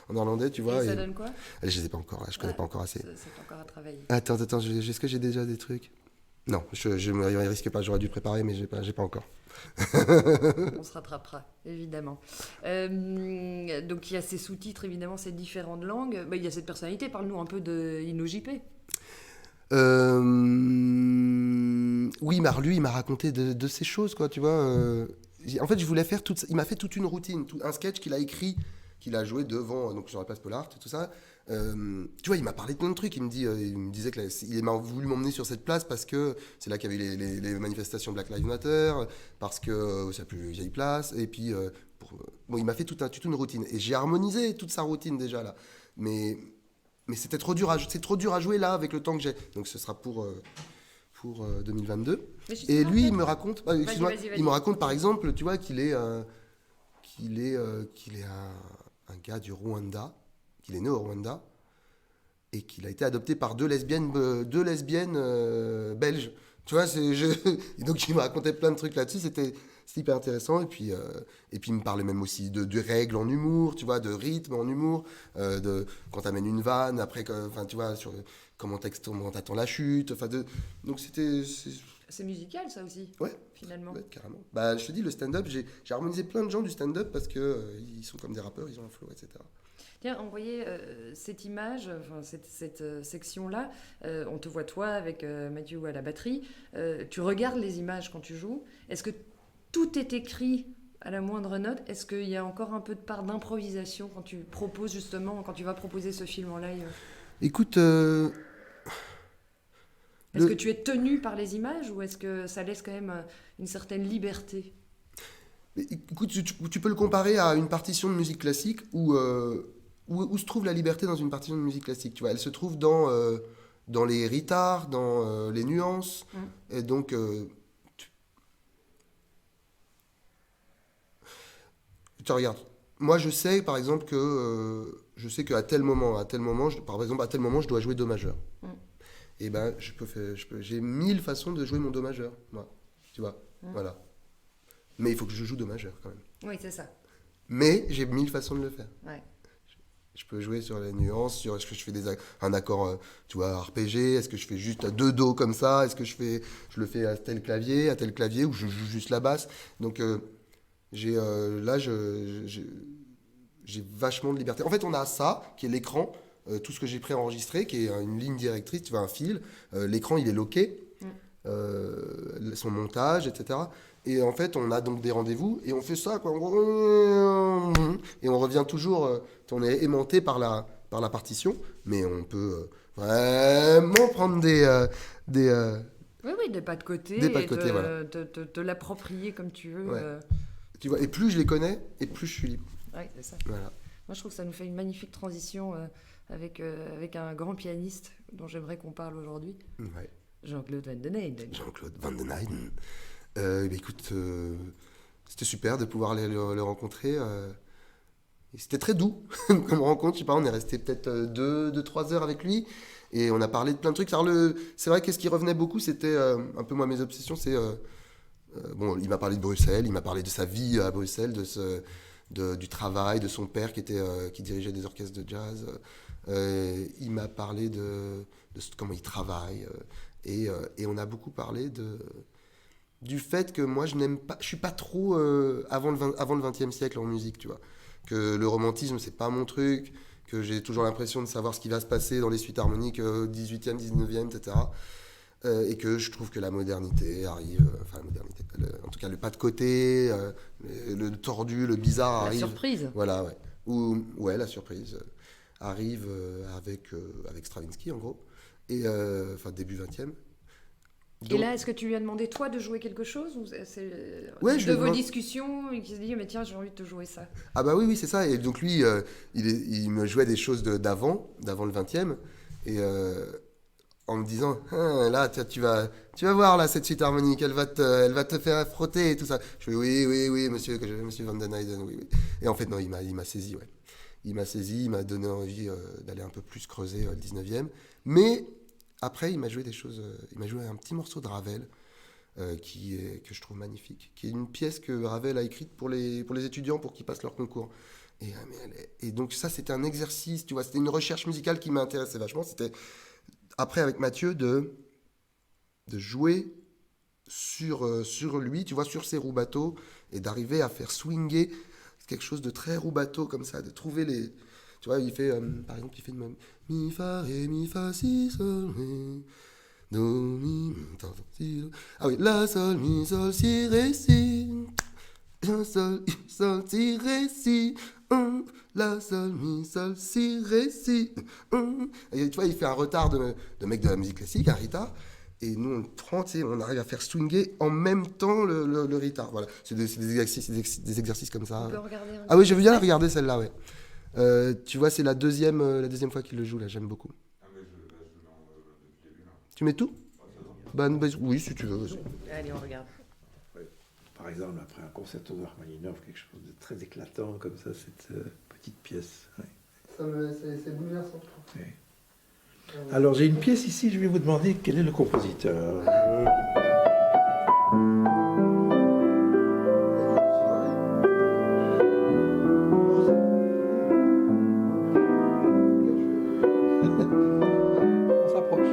néerlandais, tu vois. Et ça donne quoi ? Je sais pas encore, je connais pas encore assez. C'est encore à travailler. Attends, est-ce que j'ai déjà des trucs ? Non, je me risque pas, j'aurais dû préparer, mais j'ai pas encore. On se rattrapera, évidemment. Donc il y a ces sous-titres, évidemment, ces différentes langues. Il y a cette personnalité, parle-nous un peu de Inno JP. Oui, lui, il m'a raconté de ces choses, quoi, tu vois. En fait, je voulais faire il m'a fait toute une routine, un sketch qu'il a écrit, qu'il a joué devant, donc sur la place Pollard, tout ça. Tu vois, il m'a parlé de plein de trucs. Il me disait qu'il m'a voulu m'emmener sur cette place parce que c'est là qu'il y avait les manifestations Black Lives Matter, parce que c'est la plus vieille place. Et puis, il m'a fait toute une routine. Et j'ai harmonisé toute sa routine déjà là. Mais c'est trop dur à jouer là avec le temps que j'ai. Donc ce sera pour 2022. Et lui, il me raconte, il me raconte par exemple, tu vois, qu'il est un gars du Rwanda, qu'il est né au Rwanda et qu'il a été adopté par deux lesbiennes belges. Tu vois, et donc il me racontait plein de trucs là-dessus, c'était hyper intéressant. Et puis il me parlait même aussi de règles en humour, tu vois, de rythme en humour, quand t'amènes une vanne, après, tu vois, sur comment t'attends la chute, donc c'est musical, ça aussi, finalement. Ouais, carrément. Bah, je te dis, le stand-up, j'ai harmonisé plein de gens du stand-up parce qu'ils sont comme des rappeurs, ils ont un flow, etc. Tiens, on voyait cette image, cette section-là, on te voit toi avec Mathieu à la batterie, tu regardes les images quand tu joues, est-ce que tout est écrit à la moindre note ? Est-ce qu'il y a encore un peu de part d'improvisation quand tu vas proposer ce film en live ? Écoute... Est-ce que tu es tenu par les images ou est-ce que ça laisse quand même une certaine liberté ? Écoute, tu peux le comparer à une partition de musique classique où se trouve la liberté dans une partition de musique classique. Tu vois, elle se trouve dans les retards, dans les nuances. Et donc, tu regardes. Moi, je sais, par exemple, que je sais qu'à tel moment, par exemple, à tel moment, je dois jouer Do majeur. Mm. Et ben, j'ai 1000 façons de jouer mon Do majeur, moi. Tu vois, voilà. Mais il faut que je joue Do majeur quand même. Oui, c'est ça. Mais j'ai 1000 façons de le faire. Ouais. Je peux jouer sur les nuances, sur est-ce que je fais un accord, tu vois, arpégé, est-ce que je fais juste 2 Do comme ça, est-ce que je le fais à tel clavier, ou je joue juste la basse. Donc là, j'ai vachement de liberté. En fait, on a ça, qui est l'écran, tout ce que j'ai préenregistré, qui est une ligne directrice, tu vois, un fil. L'écran, il est loqué, son montage, etc. Et en fait, on a donc des rendez-vous et on fait ça, quoi. Et on revient toujours, on est aimanté par la partition, mais on peut vraiment prendre Oui, des pas de côté. Des pas de et côté, voilà. te l'approprier comme tu veux. Ouais. Tu vois, et plus je les connais, et plus je suis libre. Ouais, c'est ça. Voilà. Moi, je trouve que ça nous fait une magnifique transition avec un grand pianiste dont j'aimerais qu'on parle aujourd'hui, Ouais. Jean-Claude Van den Eijden. Jean-Claude Van den Eijden. Écoute, c'était super de pouvoir aller le rencontrer. Et c'était très doux comme rencontre. Je sais pas, on est resté peut-être 2-3 heures avec lui et on a parlé de plein de trucs. Alors c'est vrai que ce qui revenait beaucoup, c'était un peu moi mes obsessions. Bon, il m'a parlé de Bruxelles, il m'a parlé de sa vie à Bruxelles, du travail, de son père qui dirigeait des orchestres de jazz. Il m'a parlé de comment il travaille et on a beaucoup parlé du fait que moi je suis pas trop avant le XXe siècle en musique, tu vois, que le romantisme c'est pas mon truc, que j'ai toujours l'impression de savoir ce qui va se passer dans les suites harmoniques au XVIIIe, XIXe, etc. Et que je trouve que la modernité arrive, enfin la modernité, en tout cas le pas de côté, le tordu, le bizarre arrive. La surprise. Voilà, ouais. La surprise arrive avec Stravinsky en gros, et enfin début 20e. Et là, est-ce que tu lui as demandé, toi, de jouer quelque chose ou c'est Ouais, de vos discussions et qui se dit, mais tiens, j'ai envie de te jouer ça. Ah bah oui, c'est ça. Et donc lui, il me jouait des choses d'avant le 20e. Et en me disant, ah, là, tu vas voir là, cette suite harmonique, elle va te faire frotter et tout ça. Je fais, oui, monsieur Van den Eijden, oui. Et en fait, non, il m'a saisi, ouais. Il m'a saisi, il m'a donné envie d'aller un peu plus creuser le 19e. Mais après, il m'a joué des choses. Il m'a joué un petit morceau de Ravel que je trouve magnifique, qui est une pièce que Ravel a écrite pour les étudiants pour qu'ils passent leur concours. Et donc ça, c'était un exercice, tu vois, c'était une recherche musicale qui m'intéressait vachement. C'était après avec Mathieu de jouer sur lui, tu vois, sur ses roubateaux et d'arriver à faire swinger quelque chose de très roubateau comme ça, de trouver les... Tu vois, il fait, par exemple, il fait une mi, fa, ré, mi, fa, si, sol, ré, do, mi, si, do. Ah oui, la, sol, mi, sol, si, ré, si, la, sol, si, ré, si, la, sol, mi, sol, si, ré, si. Et tu vois, il fait un retard de mec de la musique classique, un retard. Et nous, on le prend, tu sais, on arrive à faire swinger en même temps le retard. Voilà, c'est des exercices comme ça. On peut regarder un Ah oui, je veux bien la regarder celle-là, ouais. Tu vois, c'est la deuxième fois qu'il le joue, là, j'aime beaucoup. Ah, mais je le mets depuis le début, là. Tu mets tout? Oui, si tu veux. Vas-y. Allez, on regarde. Ouais. Par exemple, après un concerto de Rachmaninov, quelque chose de très éclatant, comme ça, cette petite pièce. Ouais. C'est bouleversant. Ouais. Alors, j'ai une pièce ici, je vais vous demander quel est le compositeur. On s'approche.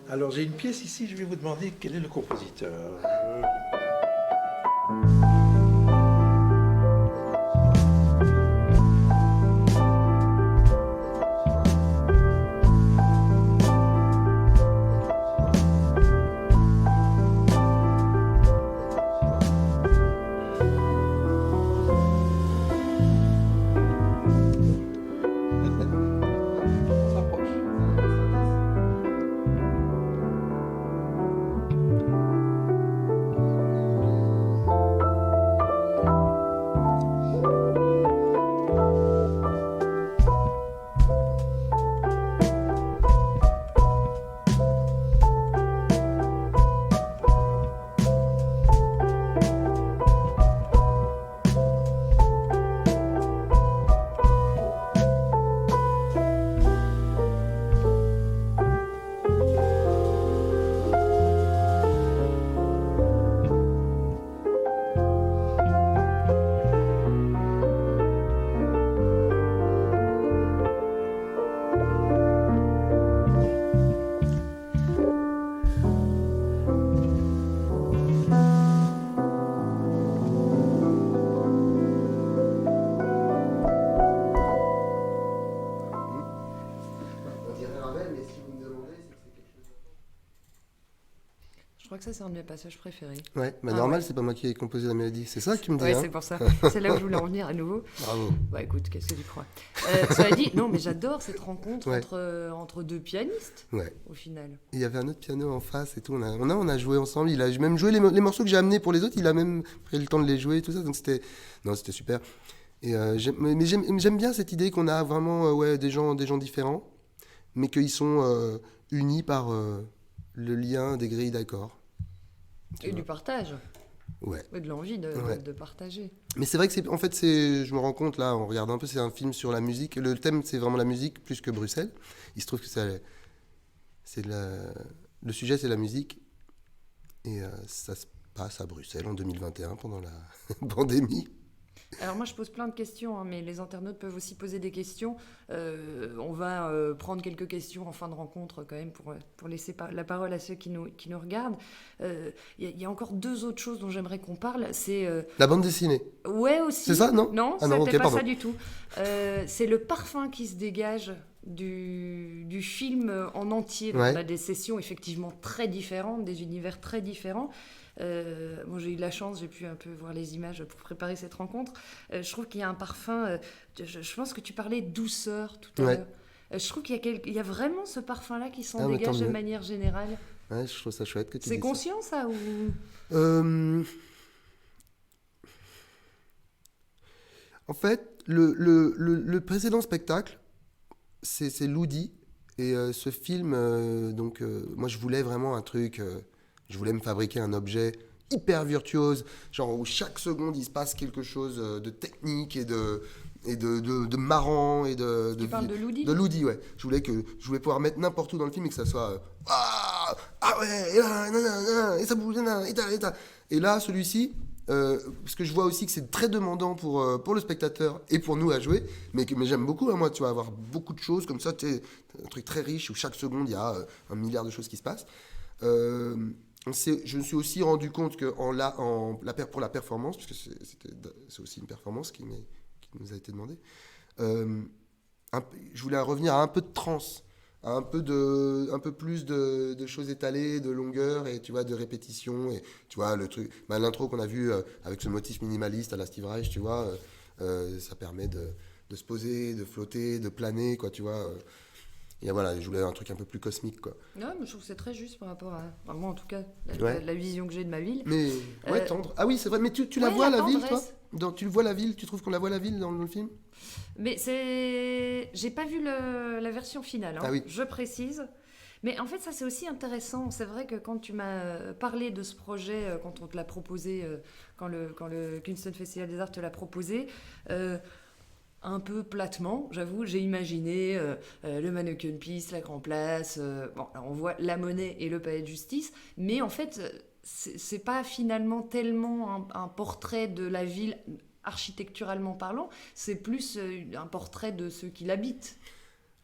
Alors j'ai une pièce ici, je vais vous demander quel est le compositeur. crois que ça, c'est un de mes passages préférés. Ouais, bah Ah normal, ouais. c'est pas moi qui ai composé la mélodie. C'est ça que tu me dis, Ouais, hein. c'est pour ça. C'est là où je voulais en venir à nouveau. Bravo. Bah écoute, qu'est-ce que tu crois? Cela dit, non, mais j'adore cette rencontre Ouais. entre deux pianistes, Ouais. au final. Il y avait un autre piano en face et tout. On a joué ensemble. Il a même joué les morceaux que j'ai amenés pour les autres. Il a même pris le temps de les jouer et tout ça. Donc c'était super. Et j'aime bien cette idée qu'on a vraiment des gens différents, mais qu'ils sont unis par le lien des grilles d'accords. Tu Et vois. du partage. Ouais. Et de l'envie Ouais. de partager. Mais c'est vrai que je me rends compte là, en regardant un peu, c'est un film sur la musique. Le thème, c'est vraiment la musique plus que Bruxelles. Il se trouve que le sujet, c'est la musique. Et ça se passe à Bruxelles en 2021 pendant la pandémie. Alors moi je pose plein de questions, hein, mais les internautes peuvent aussi poser des questions. On va prendre quelques questions en fin de rencontre quand même pour laisser la parole à ceux qui nous regardent. Il y a encore deux autres choses dont j'aimerais qu'on parle. C'est La bande dessinée. ouais aussi. C'est ça, non? Non, Ah non, c'était ok, pas pardon. ça du tout. C'est le parfum qui se dégage du film en entier. Donc, Ouais. on a des sessions effectivement très différentes, des univers très différents. Bon, j'ai eu de la chance, j'ai pu un peu voir les images pour préparer cette rencontre. Je trouve qu'il y a un parfum. Je pense que tu parlais de douceur tout à Ouais. l'heure. Je trouve qu'il y a vraiment ce parfum-là qui s'en Ah, mais dégage tant de mieux. manière générale. Ouais, je trouve ça chouette que tu C'est dises conscient ça ou... ça. En fait, le précédent spectacle, c'est Ludi. Et ce film, moi je voulais vraiment un truc, je voulais me fabriquer un objet hyper virtuose, genre où chaque seconde il se passe quelque chose de technique et de marrant et Tu parles de Ludi De Ludi, ouais. Je voulais pouvoir mettre n'importe où dans le film et que ça soit ah ouais, et là, nanana, et ça bouge, nanana, et ta. Et là, celui-ci, parce que je vois aussi que c'est très demandant pour le spectateur et pour nous à jouer, mais j'aime beaucoup, hein, moi, tu vas avoir beaucoup de choses comme ça, tu sais, un truc très riche où chaque seconde il y a 1 milliard de choses qui se passent. Je me suis aussi rendu compte que pour la performance, parce que c'est aussi une performance qui nous a été demandée, je voulais revenir à un peu de trance, à un peu plus de choses étalées, de longueur et tu vois, de répétition. Et tu vois, le truc, l'intro qu'on a vu avec ce motif minimaliste à la Steve Reich, tu vois, ça permet de se poser, de flotter, de planer, quoi, tu vois. Et voilà, je voulais un truc un peu plus cosmique, quoi. Non, mais je trouve que c'est très juste par rapport à moi, en tout cas, Ouais. la vision que j'ai de ma ville. Mais ouais, tendre. Ah oui, c'est vrai. Mais tu la ouais, vois la la ville, toi tendresse. Tu vois la ville. Tu trouves qu'on la voit la ville dans le film? Mais j'ai pas vu la version finale, hein, Ah oui. je précise. Mais en fait, ça c'est aussi intéressant. C'est vrai que quand tu m'as parlé de ce projet, quand on te l'a proposé, quand le Kunsten Festival des Arts te l'a proposé, un peu platement, j'avoue, j'ai imaginé le Mannequin Piste, la Grand Place. Bon, alors on voit la Monnaie et le Palais de Justice, mais en fait, c'est pas finalement tellement un portrait de la ville architecturalement parlant, c'est plus un portrait de ceux qui l'habitent.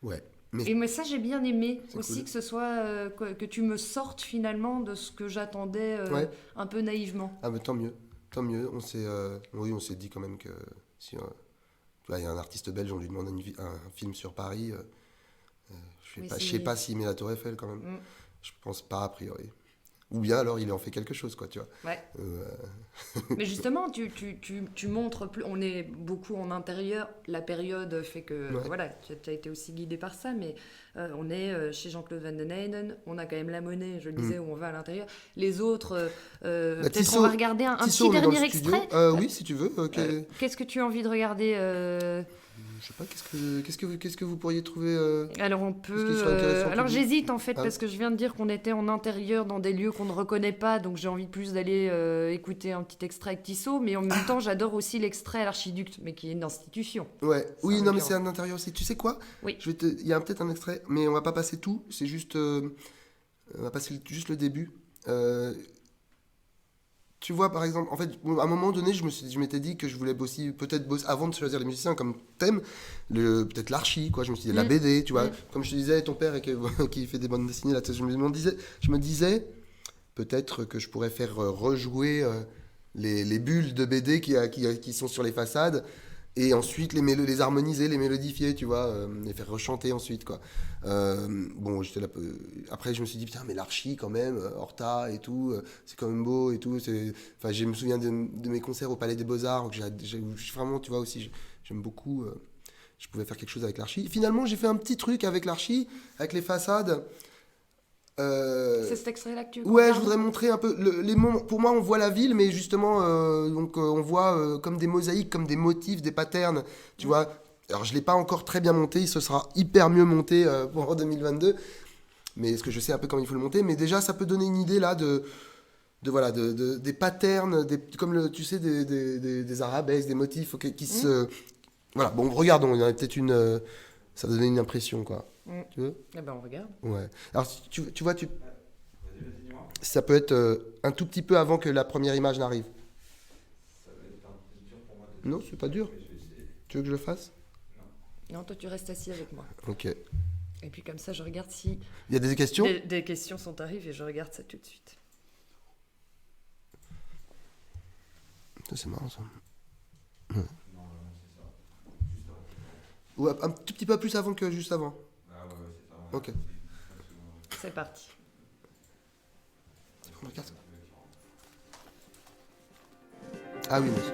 Ouais. Mais ça, j'ai bien aimé C'est aussi cool. que ce soit que tu me sortes finalement de ce que j'attendais Ouais. un peu naïvement. Ah, mais tant mieux. Tant mieux. On s'est dit quand même que si tu vois, il y a un artiste belge, on lui demande un film sur Paris. Mais Je sais pas s'il met la Tour Eiffel quand même. Mm. Je pense pas a priori. Ou bien alors il en fait quelque chose, quoi, tu vois. Ouais. Mais justement, tu montres plus. On est beaucoup en intérieur. La période fait que Ouais. voilà, tu as été aussi guidé par ça. Mais on est chez Jean-Claude Van den Eyden. On a quand même la Monnaie, je le disais, où on va à l'intérieur. Les autres, peut-être Tissot- on va regarder un Tissot, petit on est dans le dernier studio. extrait. Oui, si tu veux. Qu'est-ce que tu as envie de regarder Je sais pas, qu'est-ce que vous pourriez trouver Alors on Qu'est-ce qui peut. serait intéressant Alors pour vous j'hésite en fait Ah. parce que je viens de dire qu'on était en intérieur dans des lieux qu'on ne reconnaît pas, donc j'ai envie plus d'aller écouter un petit extrait avec Tissot, mais en même temps j'adore aussi l'extrait à l'Archiduc, mais qui est une institution. Ouais, Ça, oui, en non, mais l'occurrence. c'est un intérieur aussi. Tu sais quoi? Oui. Il y a peut-être un extrait, mais on va pas passer tout. C'est juste. On va passer juste le début. Tu vois, par exemple, en fait, à un moment donné, je m'étais dit que je voulais peut-être bosser, avant de choisir les musiciens comme thème, peut-être l'archi, quoi. Je me suis dit la BD, tu vois. Comme je te disais, ton père qui fait des bandes dessinées, là, je me disais peut-être que je pourrais faire rejouer les bulles de BD qui sont sur les façades. Et ensuite les harmoniser, les mélodifier, tu vois, les faire rechanter ensuite, quoi. Bon, j'étais là. Après, je me suis dit, putain, mais l'archi, quand même, Horta et tout, c'est quand même beau et tout. Enfin, je me souviens de mes concerts au Palais des Beaux-Arts, où vraiment, tu vois, aussi, j'aime beaucoup. Je pouvais faire quelque chose avec l'archi. Finalement, j'ai fait un petit truc avec l'archi, avec les façades. C'est cet extrait-là que tu Ouais, regardes je voudrais montrer un peu. Pour moi, on voit la ville, mais justement, on voit comme des mosaïques, comme des motifs, des patterns. Tu vois. Alors, je l'ai pas encore très bien monté. Ce sera hyper mieux monté pour 2022. Mais ce que je sais un peu comment il faut le monter. Mais déjà, ça peut donner une idée là des patterns, comme tu sais, des arabesques, des motifs qui se. Voilà. Bon, regardons. Il y en a peut-être une. Ça va donner une impression, quoi. Tu veux? Eh ben, on regarde. Ouais. Alors, tu vois, ça peut être un tout petit peu avant que la première image n'arrive. Non, c'est pas dur. Tu veux que je le fasse? Non, toi, tu restes assis avec moi. Ok. Et puis, comme ça, je regarde si Il y a des questions? des questions sont arrivées et je regarde ça tout de suite. Ça, c'est marrant, ça. Ouais. Ou un tout petit peu plus avant que juste avant. Ok. C'est parti. Regarde. Ah oui, monsieur.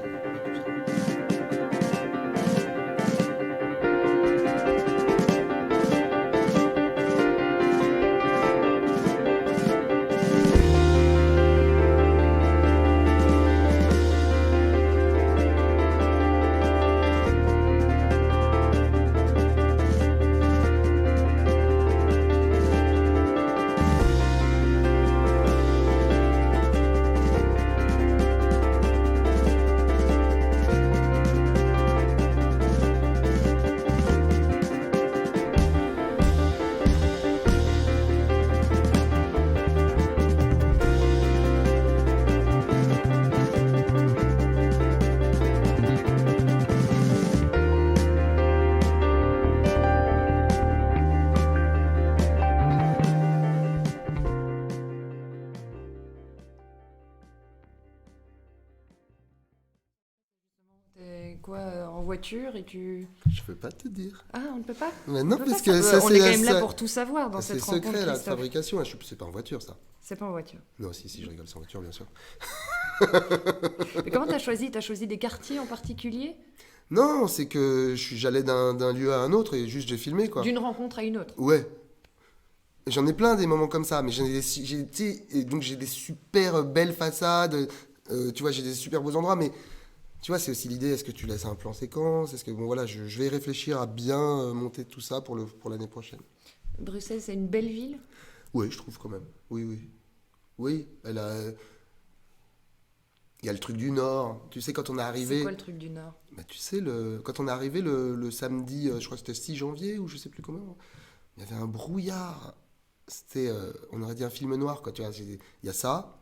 T'es quoi, en voiture et tu... Je peux pas te dire. Ah, on ne peut pas? Mais non, On peut parce pas, que ça, ça, on c'est est quand même là ça- pour tout savoir dans c'est cette rencontre, secret, la Christophe. fabrication. C'est pas en voiture, ça. C'est pas en voiture. Non, si, je rigole, c'est en voiture, bien sûr. Mais comment t'as choisi? T'as choisi des quartiers en particulier? Non, c'est que j'allais d'un lieu à un autre et juste j'ai filmé, quoi. D'une rencontre à une autre? Ouais. J'en ai plein des moments comme ça, mais donc j'ai des super belles façades, tu vois, j'ai des super beaux endroits, mais tu vois, c'est aussi l'idée, est-ce que tu laisses un plan séquence? Est-ce que, bon voilà, je vais réfléchir à bien monter tout ça pour l'année prochaine. Bruxelles, c'est une belle ville? Oui, je trouve quand même. Oui, oui. Oui, il y a le truc du Nord. Tu sais, quand on est arrivé... C'est quoi le truc du Nord? Bah, tu sais, quand on est arrivé le samedi, je crois que c'était 6 janvier, ou je sais plus comment, il y avait un brouillard. C'était, on aurait dit un film noir, quoi. Tu vois, il y a ça.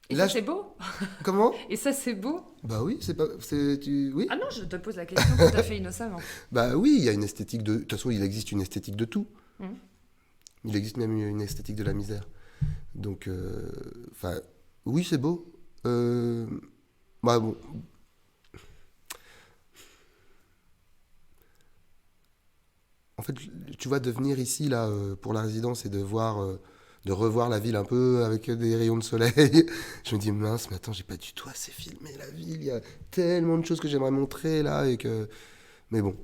Et Là, ça, c'est beau? Comment? Et ça, c'est beau? Bah oui, c'est pas... Oui? Ah non, je te pose la question tout à fait innocemment. Bah oui, il y a une esthétique de... De toute façon, il existe une esthétique de tout. Mhm. Il existe même une esthétique de la misère. Donc, enfin, oui, c'est beau. Bah bon... En fait, tu vois, de venir ici, là, pour la résidence et de revoir la ville un peu avec des rayons de soleil, je me dis, mince, mais attends, j'ai pas du tout assez filmé la ville, il y a tellement de choses que j'aimerais montrer, là, et que... Mais bon,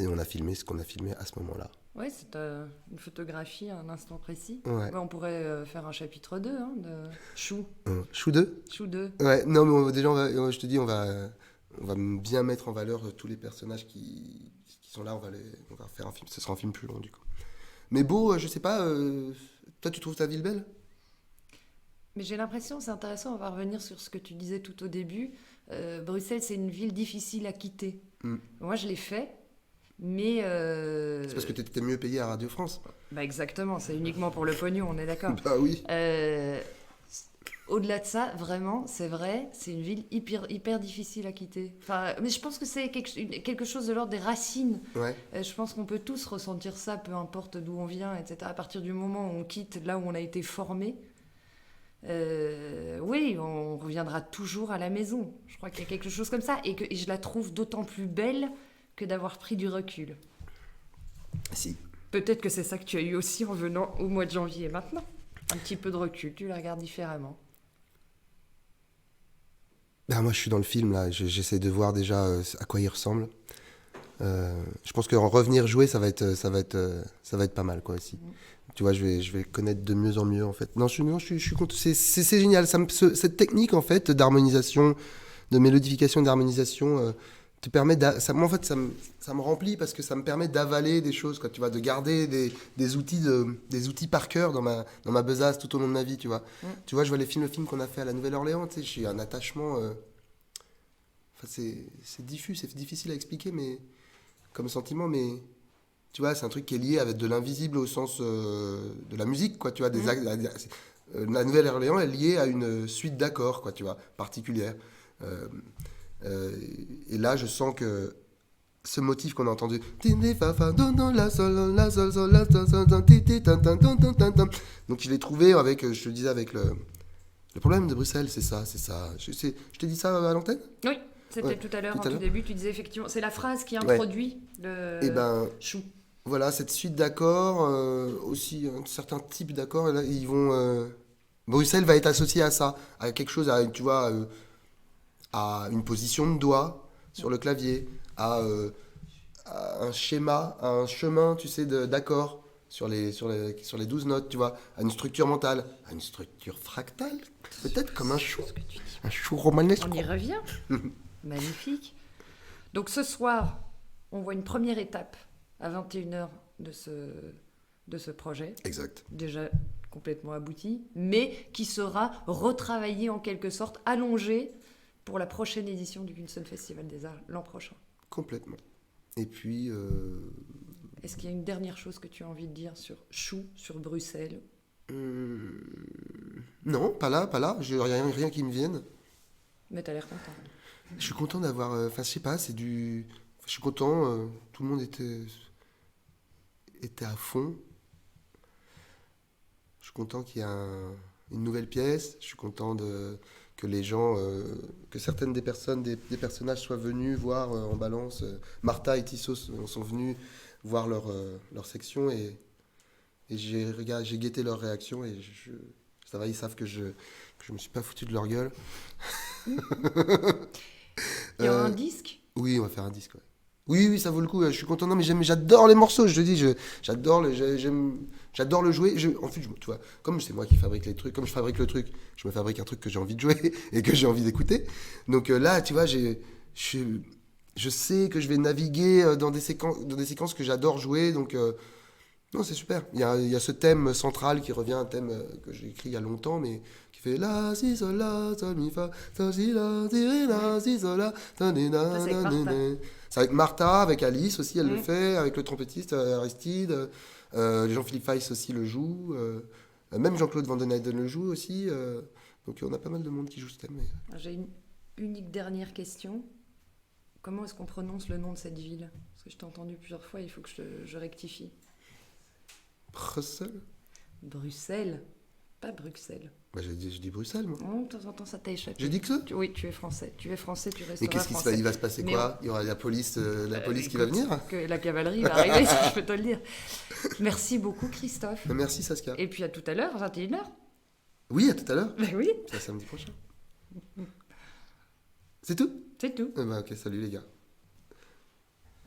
on a filmé ce qu'on a filmé à ce moment-là. Ouais, c'est une photographie à un instant précis. Ouais. Ouais, on pourrait faire un chapitre 2 hein, de Chou. Chou 2? Chou 2. Ouais, non, mais déjà, je te dis, on va bien mettre en valeur tous les personnages qui sont là, on va faire un film, ce sera un film plus long, du coup. Mais beau, je sais pas, toi, tu trouves ta ville belle? Mais j'ai l'impression, c'est intéressant, on va revenir sur ce que tu disais tout au début. Bruxelles, c'est une ville difficile à quitter. Mm. Moi, je l'ai fait, mais... C'est parce que tu étais mieux payé à Radio France. Bah exactement, c'est uniquement pour le pognon, on est d'accord. Bah oui. Au-delà de ça, vraiment, c'est vrai, c'est une ville hyper difficile à quitter. Enfin, mais je pense que c'est quelque chose de l'ordre des racines. Ouais. Je pense qu'on peut tous ressentir ça, peu importe d'où on vient, etc. À partir du moment où on quitte là où on a été formé, Oui, on reviendra toujours à la maison. Je crois qu'il y a quelque chose comme ça. Et je la trouve d'autant plus belle que d'avoir pris du recul. Si. Peut-être que c'est ça que tu as eu aussi en venant au mois de janvier maintenant. Un petit peu de recul, tu la regardes différemment. Ben, moi, je suis dans le film, là. J'essaie de voir déjà à quoi il ressemble. Je pense qu'en revenir jouer, ça va être pas mal, quoi, aussi. Tu vois, je vais connaître de mieux en mieux, en fait. Non, je suis content. C'est génial. Cette technique, en fait, d'harmonisation, de mélodification et d'harmonisation, te permet... moi, en fait, ça me remplit parce que ça me permet d'avaler des choses, quoi, tu vois, de garder des outils par cœur dans ma besace tout au long de ma vie, tu vois. Tu vois, je vois le film qu'on a fait à la Nouvelle-Orléans, tu sais, j'ai un attachement... Enfin, c'est diffus, c'est difficile à expliquer, mais... comme sentiment, mais... tu vois, c'est un truc qui est lié avec de l'invisible au sens de la musique, quoi, tu vois. La Nouvelle-Orléans est liée à une suite d'accords, quoi, tu vois, particulière. Et là, je sens que ce motif qu'on a entendu... donc, je l'ai trouvé avec, je te disais, avec le problème de Bruxelles, c'est ça. Je t'ai dit ça à l'antenne ? Oui, c'était Ouais, tout à l'heure, tout en à tout l'heure. début, tu disais effectivement... C'est la phrase qui introduit Et ben... chou. Voilà, cette suite d'accords, aussi un certain type d'accords, et là, ils vont... Bruxelles va être associé à ça, à quelque chose, tu vois, à une position de doigt sur le clavier, à un schéma, à un chemin, tu sais, d'accords sur les 12 notes, tu vois, à une structure mentale, à une structure fractale, peut-être comme un chou romanesque. On y revient. Magnifique. Donc ce soir, on voit une première étape à 21h de ce projet. Exact. Déjà complètement abouti, mais qui sera retravaillé en quelque sorte, allongé pour la prochaine édition du Kunsten Festival des Arts l'an prochain. Complètement. Et puis... Est-ce qu'il y a une dernière chose que tu as envie de dire sur Chou, sur Bruxelles ? Non, pas là. J'ai rien qui me vienne. Mais t'as l'air content. Je suis content d'avoir... Enfin, je sais pas, c'est du... Je suis content, tout le monde était à fond. Je suis content qu'il y ait une nouvelle pièce. Je suis content que les gens... que certaines des personnages soient venus voir en balance. Martha et Tissot sont venus voir leur section et j'ai guetté leur réaction et ça va, ils savent que je me suis pas foutu de leur gueule. Il y aura un disque ? Oui, on va faire un disque, ouais. Oui, ça vaut le coup. Je suis content. Non, mais j'adore les morceaux. Je te dis, j'adore le jouer. En fait, tu vois, comme c'est moi qui fabrique les trucs, comme je fabrique le truc, je me fabrique un truc que j'ai envie de jouer et que j'ai envie d'écouter. Donc là, tu vois, je sais que je vais naviguer dans des séquences que j'adore jouer. Donc non, c'est super. Il y a ce thème central qui revient, un thème que j'ai écrit il y a longtemps, mais qui fait la si sol la sol mi fa sol si la si ré la si sol la ta ni na Ça, c'est na avec ni Martha. na. C'est avec Martha, avec Alice aussi, elle le fait, avec le trompettiste Aristide, Jean-Philippe Weiss aussi le joue, même Jean-Claude Van Den Eyden le joue aussi. Donc on a pas mal de monde qui joue ce thème. J'ai une unique dernière question. Comment est-ce qu'on prononce le nom de cette ville ? Parce que je t'ai entendu plusieurs fois, il faut que je rectifie. Bruxelles ? Bruxelles, pas Bruxelles. Bah, je dis Bruxelles, moi. Oh, de temps en temps, ça t'a échappé. J'ai dit que ça ? Oui, tu es français. Tu es français, tu resteras Et qu'est-ce qui français. il va se passer Mais quoi ? Il y aura la police qui va écoute, venir ? Que la cavalerie va arriver, ça, je peux te le dire. Merci beaucoup, Christophe. Merci Saskia. Et puis à tout à l'heure, 21h. Oui, à tout à l'heure. Ben oui, C'est samedi prochain. C'est tout ? c'est tout. Ok, salut les gars.